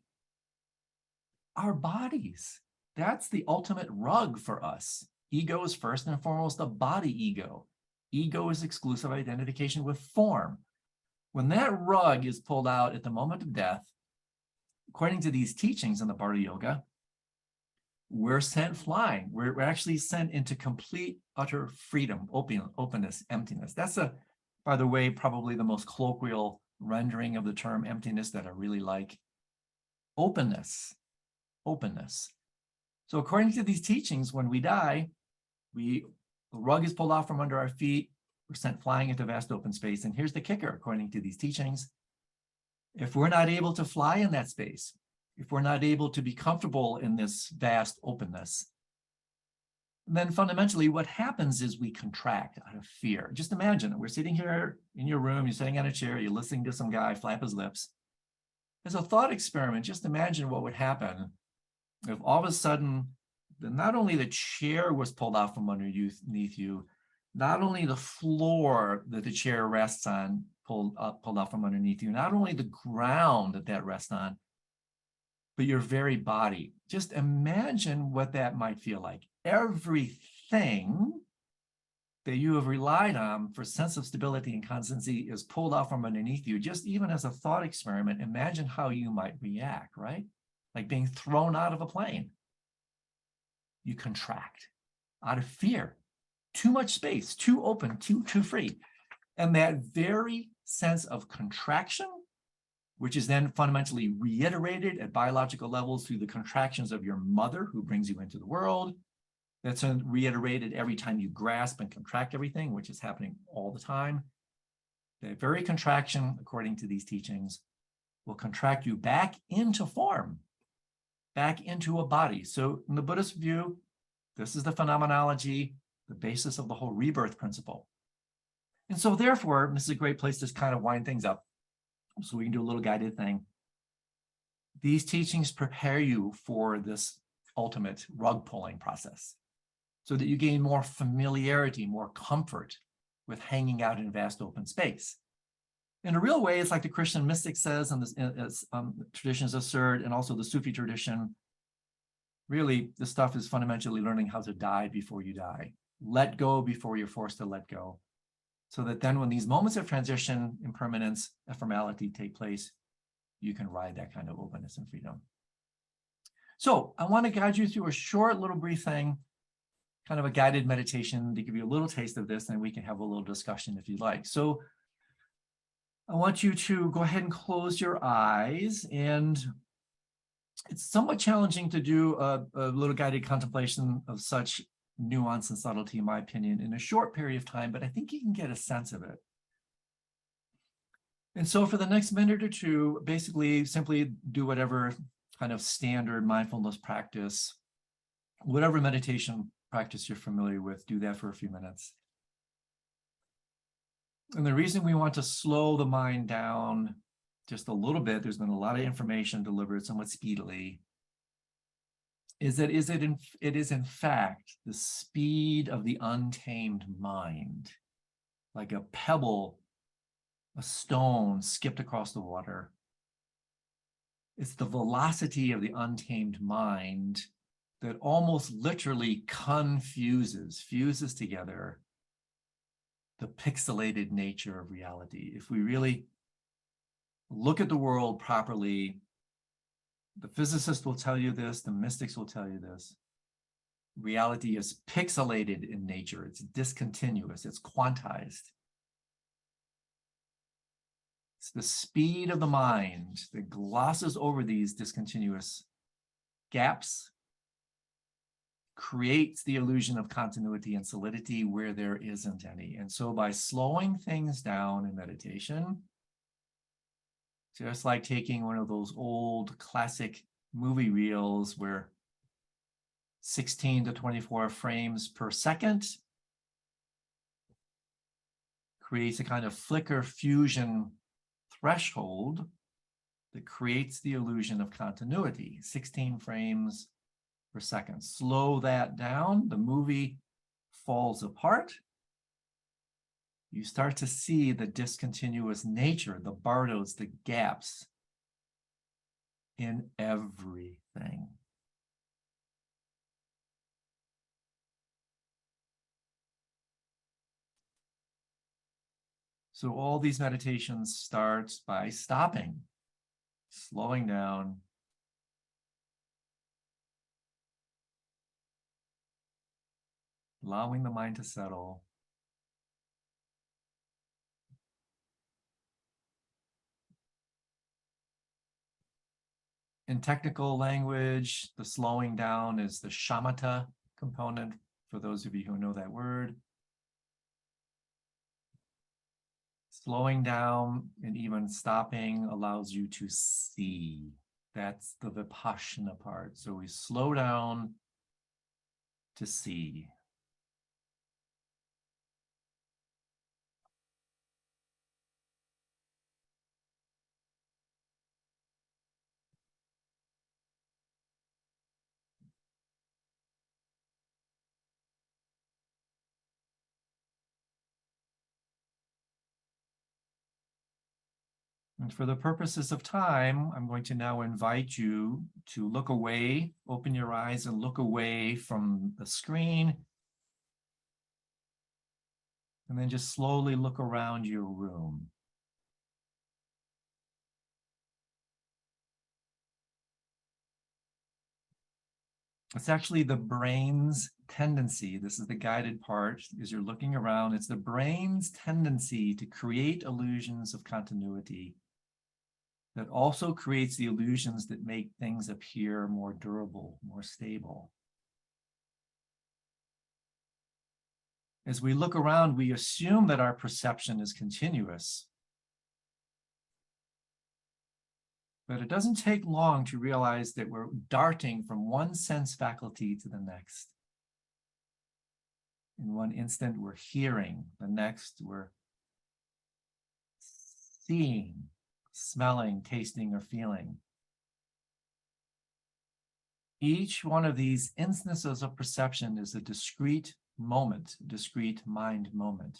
S2: Our bodies. That's the ultimate rug for us. Ego is first and foremost the body ego. Ego is exclusive identification with form. When that rug is pulled out at the moment of death, according to these teachings in the Bardo Yoga, we're sent flying. We're actually sent into complete, utter freedom, openness, emptiness. That's, by the way, probably the most colloquial rendering of the term emptiness that I really like. Openness. So according to these teachings, when we die, the rug is pulled off from under our feet. We're sent flying into vast open space. And here's the kicker, according to these teachings. If we're not able to fly in that space, if we're not able to be comfortable in this vast openness, then fundamentally what happens is we contract out of fear. Just imagine, we're sitting here in your room, you're sitting on a chair, you're listening to some guy flap his lips. As a thought experiment, just imagine what would happen if all of a sudden, not only the chair was pulled out from underneath you, not only the floor that the chair rests on pulled out from underneath you, not only the ground that rests on, but your very body. Just imagine what that might feel like. Everything that you have relied on for sense of stability and constancy is pulled out from underneath you. Just even as a thought experiment, imagine how you might react, right? Like being thrown out of a plane. You contract out of fear. Too much space, too open, too free. And that very sense of contraction, which is then fundamentally reiterated at biological levels through the contractions of your mother who brings you into the world. That's reiterated every time you grasp and contract everything, which is happening all the time. That very contraction, according to these teachings, will contract you back into form, back into a body. So in the Buddhist view, this is the phenomenology, the basis of the whole rebirth principle. And so therefore, this is a great place to kind of wind things up so we can do a little guided thing. These teachings prepare you for this ultimate rug pulling process so that you gain more familiarity, more comfort with hanging out in vast open space. In a real way, it's like the Christian mystic says, and as traditions assert, and also the Sufi tradition, really, this stuff is fundamentally learning how to die before you die. Let go before you're forced to let go. So that then when these moments of transition, impermanence, ephemerality take place, you can ride that kind of openness and freedom. So I want to guide you through a short little brief thing, kind of a guided meditation to give you a little taste of this, and we can have a little discussion if you'd like. So I want you to go ahead and close your eyes, and it's somewhat challenging to do a little guided contemplation of such nuance and subtlety, in my opinion, in a short period of time, but I think you can get a sense of it. And so for the next minute or two, basically simply do whatever kind of standard mindfulness practice, whatever meditation practice you're familiar with, do that for a few minutes. And the reason we want to slow the mind down just a little bit, there's been a lot of information delivered somewhat speedily, is that it is in fact the speed of the untamed mind, like a pebble, a stone skipped across the water. It's the velocity of the untamed mind that almost literally fuses together the pixelated nature of reality. If we really look at the world properly, the physicists will tell you this, the mystics will tell you this. Reality is pixelated in nature. It's discontinuous. It's quantized. It's the speed of the mind that glosses over these discontinuous gaps, creates the illusion of continuity and solidity where there isn't any. And so by slowing things down in meditation, just like taking one of those old classic movie reels where 16 to 24 frames per second creates a kind of flicker fusion threshold that creates the illusion of continuity, 16 frames per second. Slow that down, the movie falls apart. You start to see the discontinuous nature, the bardos, the gaps in everything. So all these meditations start by stopping, slowing down, allowing the mind to settle. In technical language, the slowing down is the shamatha component, for those of you who know that word. Slowing down and even stopping allows you to see. That's the vipassana part. So we slow down to see. And for the purposes of time, I'm going to now invite you to look away, open your eyes and look away from the screen. And then just slowly look around your room. It's actually the brain's tendency. This is the guided part, as you're looking around. It's the brain's tendency to create illusions of continuity that also creates the illusions that make things appear more durable, more stable. As we look around, we assume that our perception is continuous. But it doesn't take long to realize that we're darting from one sense faculty to the next. In one instant, we're hearing. The next, we're seeing, smelling, tasting, or feeling. Each one of these instances of perception is a discrete moment, a discrete mind moment.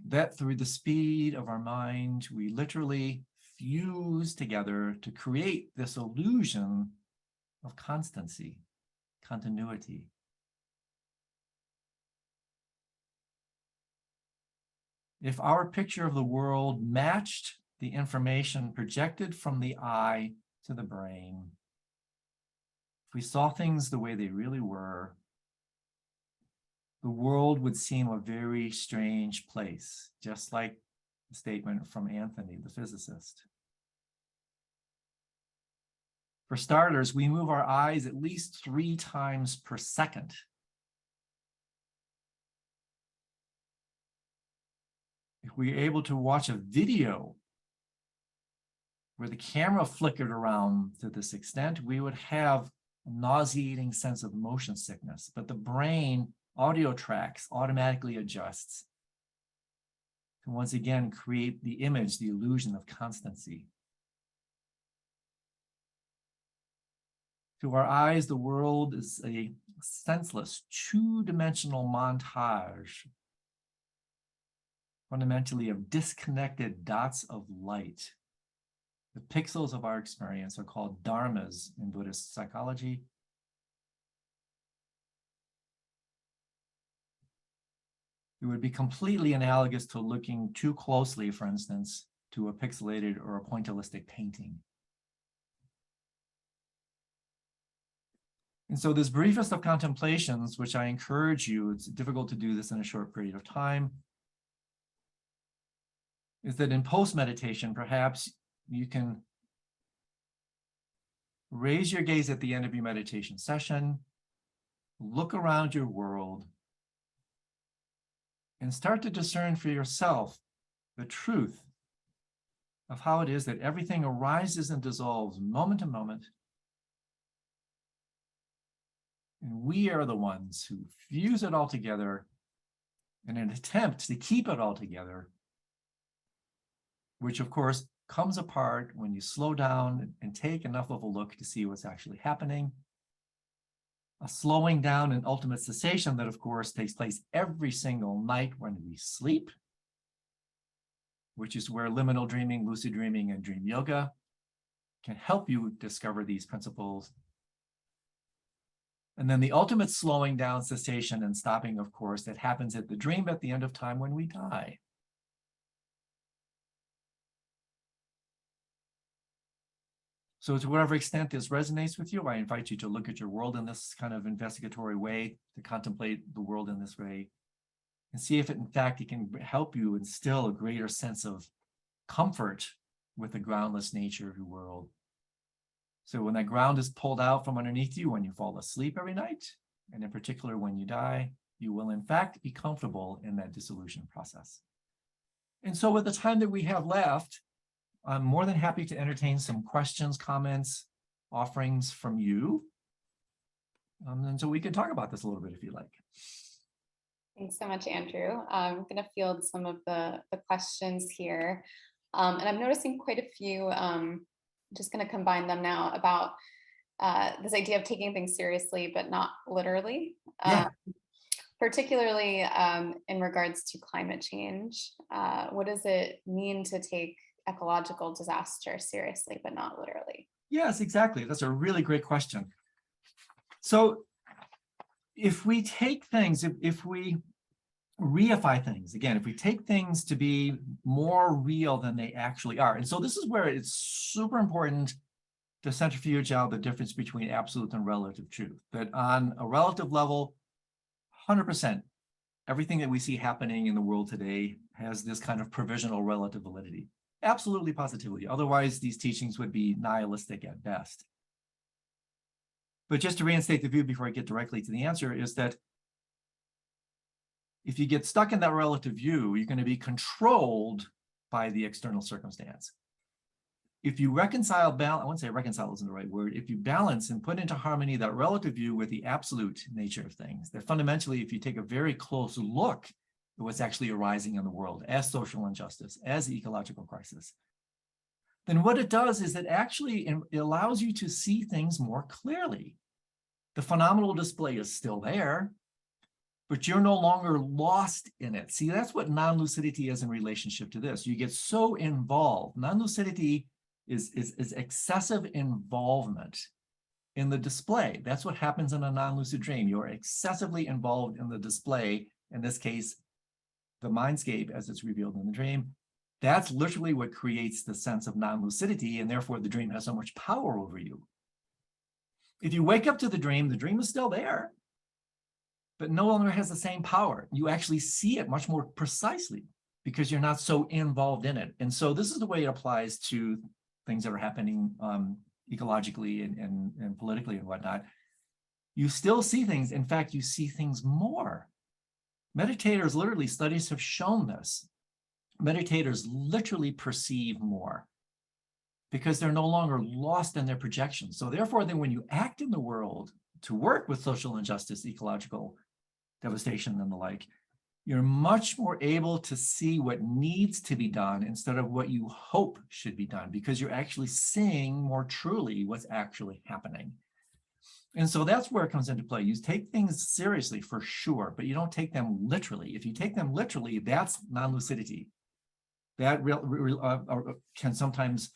S2: That through the speed of our mind, we literally fuse together to create this illusion of constancy, continuity. If our picture of the world matched the information projected from the eye to the brain, if we saw things the way they really were, the world would seem a very strange place, just like the statement from Anthony, the physicist. For starters, we move our eyes at least 3 times per second. If we were able to watch a video where the camera flickered around to this extent, we would have a nauseating sense of motion sickness. But the brain audio tracks automatically adjusts to once again create the image, the illusion of constancy. To our eyes, the world is a senseless, 2-dimensional montage, fundamentally of disconnected dots of light. The pixels of our experience are called dharmas in Buddhist psychology. It would be completely analogous to looking too closely, for instance, to a pixelated or a pointillistic painting. And so this briefest of contemplations, which I encourage you, it's difficult to do this in a short period of time, is that in post-meditation, perhaps you can raise your gaze at the end of your meditation session, look around your world, and start to discern for yourself the truth of how it is that everything arises and dissolves moment to moment. And we are the ones who fuse it all together in an attempt to keep it all together, which of course comes apart when you slow down and take enough of a look to see what's actually happening. A slowing down and ultimate cessation that, of course, takes place every single night when we sleep, which is where liminal dreaming, lucid dreaming, and dream yoga can help you discover these principles. And then the ultimate slowing down, cessation, and stopping, of course, that happens at the dream at the end of time when we die. So to whatever extent this resonates with you, I invite you to look at your world in this kind of investigatory way, to contemplate the world in this way, and see if in fact it can help you instill a greater sense of comfort with the groundless nature of your world. So when that ground is pulled out from underneath you, when you fall asleep every night, and in particular when you die, you will in fact be comfortable in that dissolution process. And so with the time that we have left, I'm more than happy to entertain some questions, comments, offerings from you. And so we can talk about this a little bit if you like.
S1: Thanks so much, Andrew. I'm going to field some of the questions here. And I'm noticing quite a few, just going to combine them now, about this idea of taking things seriously, but not literally.
S2: Yeah.
S1: Particularly in regards to climate change. What does it mean to take ecological disaster seriously, but not literally?
S2: Yes, exactly. That's a really great question. So if we take things, if we reify things, again, if we take things to be more real than they actually are, and so this is where it's super important to centrifuge out the difference between absolute and relative truth, that on a relative level, 100%, everything that we see happening in the world today has this kind of provisional relative validity. Absolutely, positively. Otherwise, these teachings would be nihilistic at best. But just to reinstate the view before I get directly to the answer, is that if you get stuck in that relative view, you're going to be controlled by the external circumstance. If you reconcile, I won't say reconcile isn't the right word. If you balance and put into harmony that relative view with the absolute nature of things, that fundamentally, if you take a very close look at what's actually arising in the world as social injustice, as ecological crisis, then what it does is it actually it allows you to see things more clearly. The phenomenal display is still there, but you're no longer lost in it. See, that's what non-lucidity is in relationship to this. You get so involved. Non-lucidity is excessive involvement in the display. That's what happens in a non-lucid dream. You're excessively involved in the display, in this case, the mindscape as it's revealed in the dream. That's literally what creates the sense of non-lucidity, and therefore the dream has so much power over you. If you wake up to the dream is still there, but no longer has the same power. You actually see it much more precisely because you're not so involved in it. And so this is the way it applies to things that are happening ecologically and politically and whatnot. You still see things. In fact, you see things more. Meditators, literally, studies have shown this. Meditators literally perceive more because they're no longer lost in their projections. So therefore, then when you act in the world to work with social injustice, ecological devastation and the like, you're much more able to see what needs to be done instead of what you hope should be done, because you're actually seeing more truly what's actually happening. And so that's where it comes into play. You take things seriously for sure, but you don't take them literally. If you take them literally, that's non-lucidity. That can sometimes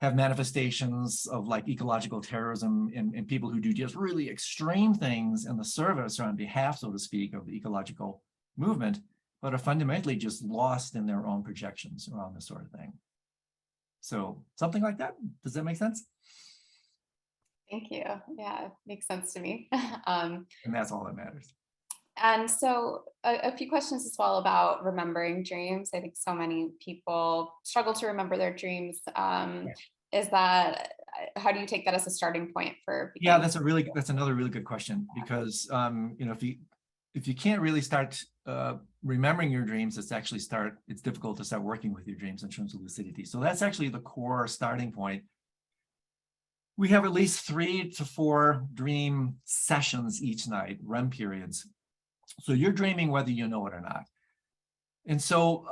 S2: have manifestations of like ecological terrorism in people who do just really extreme things in the service or on behalf, so to speak, of the ecological movement, but are fundamentally just lost in their own projections around this sort of thing. So something like that. Does that make sense?
S1: Thank you. Yeah, it makes sense to me.
S2: And that's all that matters.
S1: And so a few questions as well about remembering dreams. I think so many people struggle to remember their dreams. Is that, how do you take that as a starting point for?
S2: Yeah, that's another really good question, because if you can't really start remembering your dreams, it's difficult to start working with your dreams in terms of lucidity. So that's actually the core starting point. We have at least 3 to 4 dream sessions each night, REM periods. So you're dreaming whether you know it or not. And so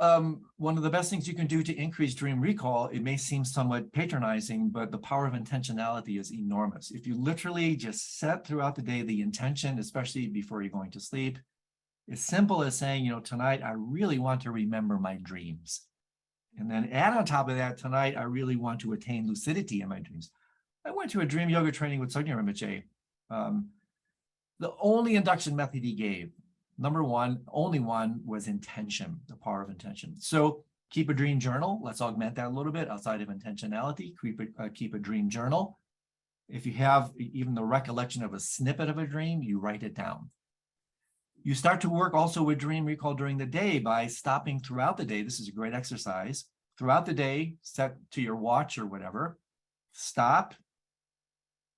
S2: one of the best things you can do to increase dream recall, it may seem somewhat patronizing, but the power of intentionality is enormous. If you literally just set throughout the day the intention, especially before you're going to sleep, as simple as saying, tonight I really want to remember my dreams. And then add on top of that, tonight I really want to attain lucidity in my dreams. I went to a dream yoga training with Sognya Rinpoche. The only induction method he gave, only one, was intention, the power of intention. So keep a dream journal. Let's augment that a little bit outside of intentionality. Keep a dream journal. If you have even the recollection of a snippet of a dream, you write it down. You start to work also with dream recall during the day by stopping throughout the day. This is a great exercise. Throughout the day, set to your watch or whatever, stop,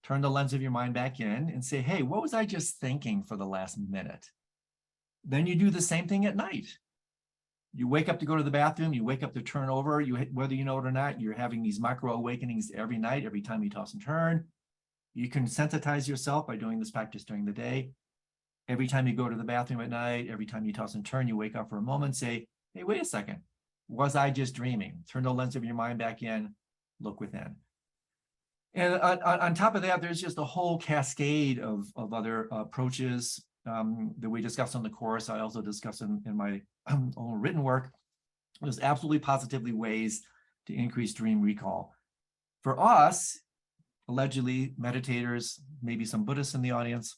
S2: turn the lens of your mind back in and say, hey, what was I just thinking for the last minute? Then you do the same thing at night. You wake up to go to the bathroom, you wake up to turn over, whether you know it or not, you're having these micro awakenings every night, every time you toss and turn. You can sensitize yourself by doing this practice during the day. Every time you go to the bathroom at night, every time you toss and turn, you wake up for a moment, say, hey, wait a second, was I just dreaming? Turn the lens of your mind back in, look within. And on top of that, there's just a whole cascade of other approaches that we discussed on the course. I also discuss in my own written work. There's absolutely positively ways to increase dream recall. For us, allegedly meditators, maybe some Buddhists in the audience,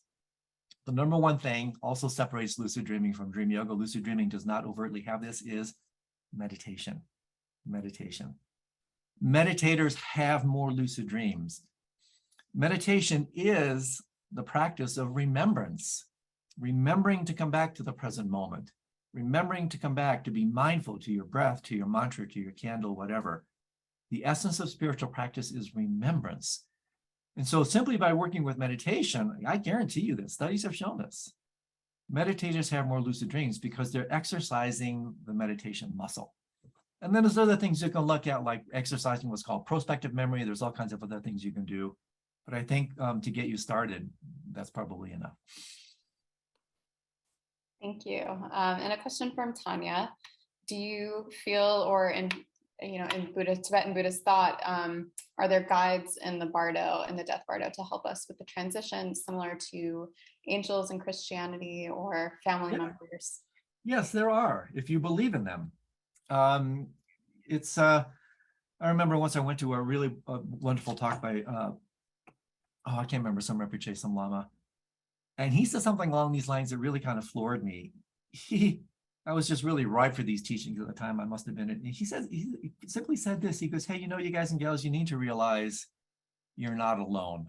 S2: the number one thing also separates lucid dreaming from dream yoga. Lucid dreaming does not overtly have this, is meditation. Meditation. Meditators have more lucid dreams. Meditation is the practice of remembrance. Remembering to come back to the present moment, remembering to come back to be mindful to your breath, to your mantra, to your candle, whatever. The essence of spiritual practice is remembrance. And so simply by working with meditation, I guarantee you this, studies have shown this. Meditators have more lucid dreams because they're exercising the meditation muscle. And then there's other things you can look at, like exercising what's called prospective memory. There's all kinds of other things you can do. But I think to get you started, that's probably enough.
S1: Thank you. And a question from Tanya. Do you feel, or in Tibetan Buddhist thought, are there guides in the bardo and the death bardo to help us with the transition, similar to angels in Christianity or family members?
S2: Yes, there are, if you believe in them. I remember once I went to a really wonderful talk by, I can't remember, some Rinpoche, some Lama. And he said something along these lines that really kind of floored me. I was just really ripe for these teachings at the time. I must have been. He simply said this. He goes, hey, you guys and gals, you need to realize you're not alone.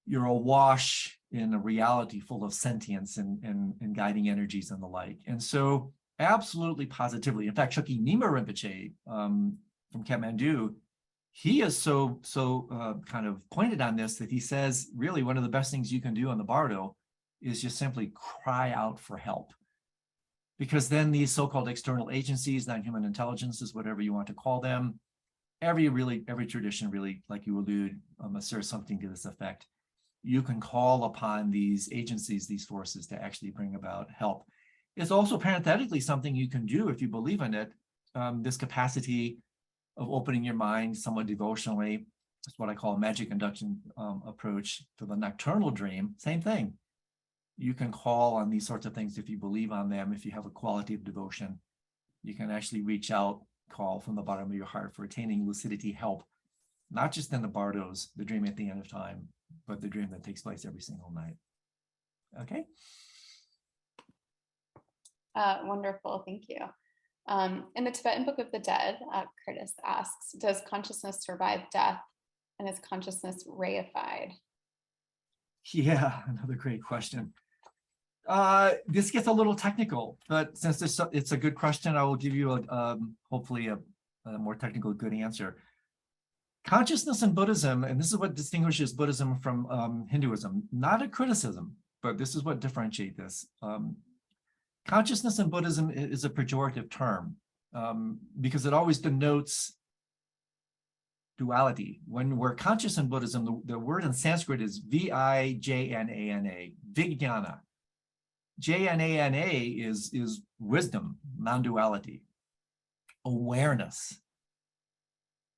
S2: You're awash in a reality full of sentience and guiding energies and the like. And so absolutely positively, in fact, Chökyi Nyima Rinpoche from Kathmandu, he is so kind of pointed on this that he says, really, one of the best things you can do on the bardo is just simply cry out for help. Because then these so-called external agencies, non-human intelligences, whatever you want to call them, every tradition really, like you allude, asserts something to this effect. You can call upon these agencies, these forces, to actually bring about help. It's also parenthetically something you can do if you believe in it. This capacity of opening your mind somewhat devotionally. That's what I call a magic induction approach to the nocturnal dream. Same thing. You can call on these sorts of things if you believe on them. If you have a quality of devotion, you can actually reach out, call from the bottom of your heart for attaining lucidity help, not just in the bardos, the dream at the end of time, but the dream that takes place every single night. Okay?
S1: Wonderful, thank you. In the Tibetan Book of the Dead, Curtis asks, does consciousness survive death, and is consciousness reified?
S2: Yeah, another great question. This gets a little technical, but since it's a good question, I will give you hopefully a more technical good answer. Consciousness in Buddhism, and this is what distinguishes Buddhism from Hinduism, not a criticism, but this is what differentiates this. Consciousness in Buddhism is a pejorative term because it always denotes duality. When we're conscious in Buddhism, the word in Sanskrit is V-I-J-N-A-N-A, Vijnana. J-N-A-N-A is wisdom, non-duality, awareness.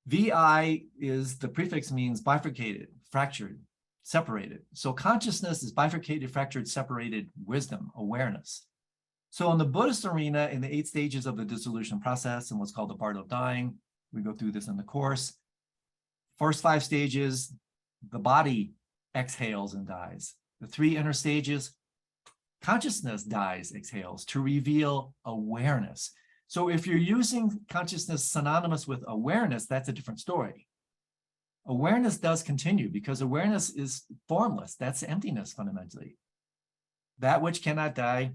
S2: Vi is, the prefix means bifurcated, fractured, separated. So consciousness is bifurcated, fractured, separated wisdom, awareness. So in the Buddhist arena, in the 8 stages of the dissolution process and what's called the bardo of dying, we go through this in the course. First 5 stages, the body exhales and dies. The 3 inner stages, consciousness dies, exhales to reveal awareness. So if you're using consciousness synonymous with awareness, that's a different story. Awareness does continue because awareness is formless. That's emptiness fundamentally. That which cannot die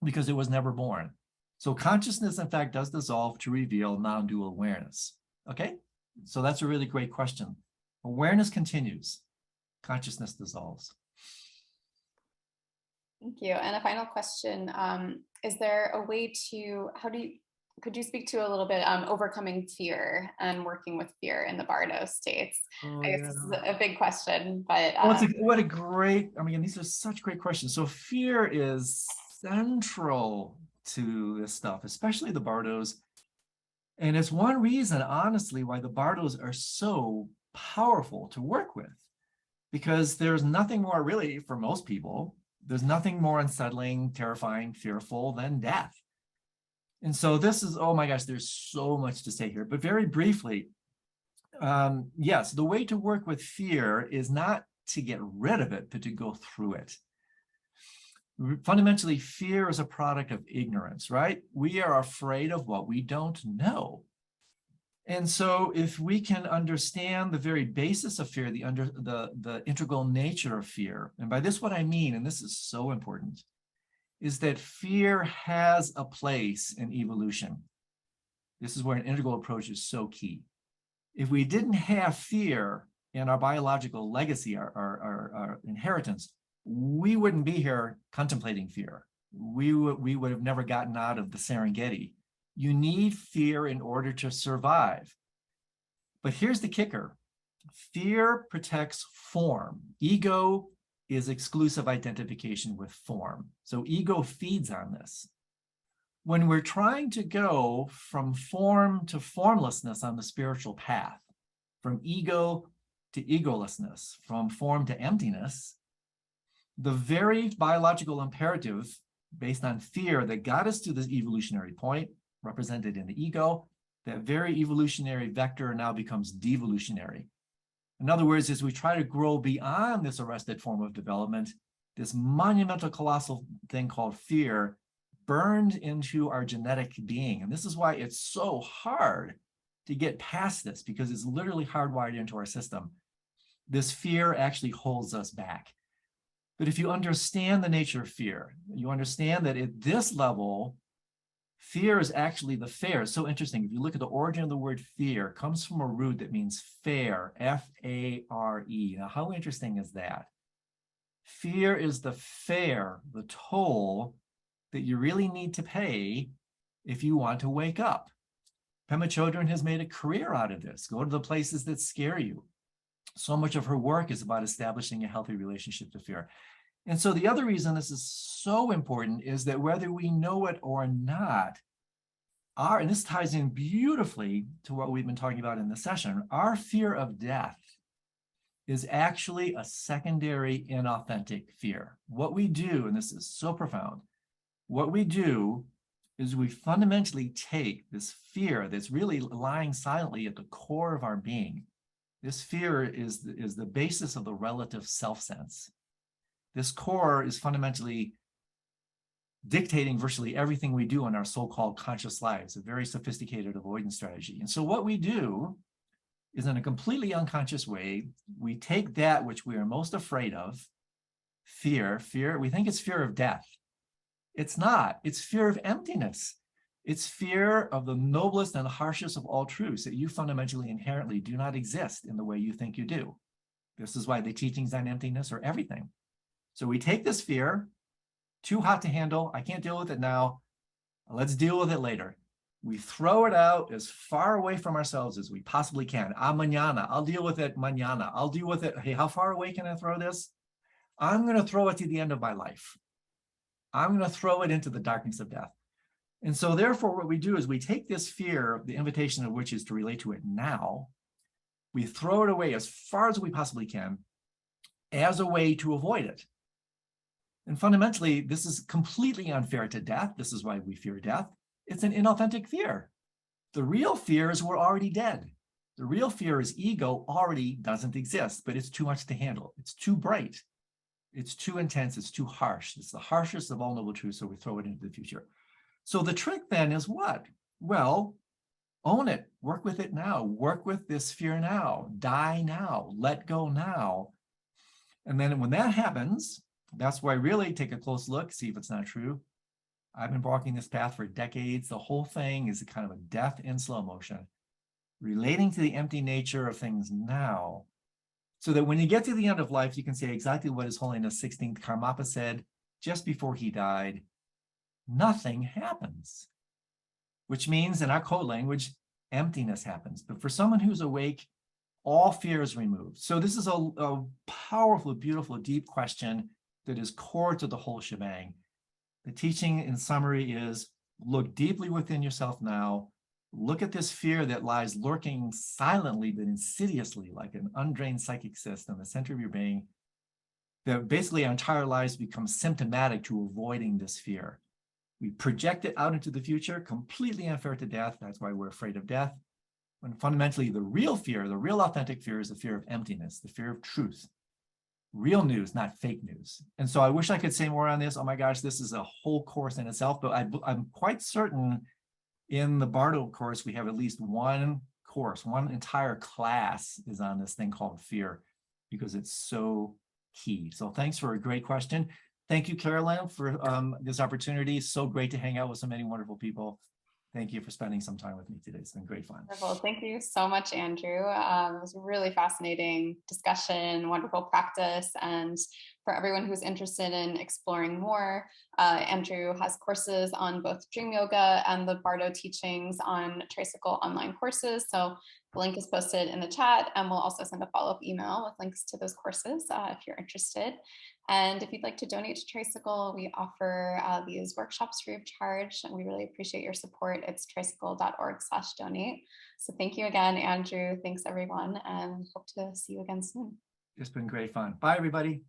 S2: because it was never born. So consciousness, in fact, does dissolve to reveal non-dual awareness. Okay? So that's a really great question. Awareness continues. Consciousness dissolves.
S1: Thank you. And a final question, is there a way to, could you speak to a little bit overcoming fear and working with fear in the bardo states? I guess this is a big question, but.
S2: What a great, these are such great questions. So fear is central to this stuff, especially the bardos. And it's one reason, honestly, why the bardos are so powerful to work with, because there's nothing more really, for most people, there's nothing more unsettling, terrifying, fearful than death. And so this is, oh my gosh, there's so much to say here, but very briefly, yes, the way to work with fear is not to get rid of it, but to go through it. Fundamentally, fear is a product of ignorance, right? We are afraid of what we don't know. And so if we can understand the very basis of fear, the integral nature of fear, and by this what I mean, and this is so important, is that fear has a place in evolution. This is where an integral approach is so key. If we didn't have fear in our biological legacy, our inheritance, we wouldn't be here contemplating fear. We would have never gotten out of the Serengeti You need fear in order to survive. But here's the kicker. Fear protects form. Ego is exclusive identification with form. So ego feeds on this. When we're trying to go from form to formlessness on the spiritual path, from ego to egolessness, from form to emptiness, the very biological imperative based on fear that got us to this evolutionary point, represented in the ego, that very evolutionary vector now becomes devolutionary. In other words, as we try to grow beyond this arrested form of development, this monumental, colossal thing called fear burned into our genetic being. And this is why it's so hard to get past this, because it's literally hardwired into our system. This fear actually holds us back. But if you understand the nature of fear, you understand that at this level, fear is actually the fair. It's so interesting. If you look at the origin of the word fear, it comes from a root that means fare, F-A-R-E. Now, how interesting is that? Fear is the fare, the toll that you really need to pay if you want to wake up. Pema Chodron has made a career out of this. Go to the places that scare you. So much of her work is about establishing a healthy relationship to fear. And so the other reason this is so important is that whether we know it or not, and this ties in beautifully to what we've been talking about in the session, our fear of death is actually a secondary inauthentic fear. What we do, and this is so profound, what we do is we fundamentally take this fear that's really lying silently at the core of our being. This fear is the basis of the relative self-sense. This core is fundamentally dictating virtually everything we do in our so-called conscious lives, a very sophisticated avoidance strategy. And so what we do is, in a completely unconscious way, we take that which we are most afraid of, fear, we think it's fear of death. It's not. It's fear of emptiness. It's fear of the noblest and harshest of all truths, that you fundamentally inherently do not exist in the way you think you do. This is why the teachings on emptiness are everything. So we take this fear, too hot to handle, I can't deal with it now, let's deal with it later. We throw it out as far away from ourselves as we possibly can. Mañana, I'll deal with it mañana. I'll deal with it. Hey, how far away can I throw this? I'm going to throw it to the end of my life. I'm going to throw it into the darkness of death. And so therefore, what we do is we take this fear, the invitation of which is to relate to it now, we throw it away as far as we possibly can as a way to avoid it. And fundamentally, this is completely unfair to death. This is why we fear death. It's an inauthentic fear. The real fear is we're already dead. The real fear is ego already doesn't exist, but it's too much to handle. It's too bright. It's too intense. It's too harsh. It's the harshest of all noble truths, so we throw it into the future. So the trick then is what? Well, own it. Work with it now. Work with this fear now. Die now. Let go now. And then when that happens, that's why really take a close look, see if it's not true. I've been walking this path for decades. The whole thing is a kind of a death in slow motion, relating to the empty nature of things now, so that when you get to the end of life, you can say exactly what His Holiness 16th Karmapa said just before he died. Nothing happens, which means in our code language, emptiness happens. But for someone who's awake, all fear is removed. So this is a powerful, beautiful, deep question that is core to the whole shebang. The teaching in summary is look deeply within yourself now. Look at this fear that lies lurking silently but insidiously like an undrained psychic cyst in the center of your being, that basically our entire lives become symptomatic to avoiding this fear. We project it out into the future, completely unfair to death. That's why we're afraid of death. When fundamentally the real fear, the real authentic fear, is the fear of emptiness, the fear of truth. Real news, not fake news. And so I wish I could say more on this. Oh my gosh, this is a whole course in itself, but I'm quite certain in the Bardo course, we have at least one course, one entire class is on this thing called fear, because it's so key. So thanks for a great question. Thank you, Carolyn, for this opportunity. So great to hang out with so many wonderful people. thank you for spending some time with me today. It's been great fun.
S1: Wonderful. Thank you so much, Andrew. It was a really fascinating discussion, wonderful practice. And for everyone who's interested in exploring more, Andrew has courses on both Dream Yoga and the Bardo teachings on Tricycle online courses. So the link is posted in the chat, and we'll also send a follow-up email with links to those courses if you're interested. And if you'd like to donate to Tricycle, we offer these workshops free of charge, and we really appreciate your support. It's tricycle.org/donate. So thank you again, Andrew. Thanks, everyone, and hope to see you again soon.
S2: It's been great fun. Bye, everybody.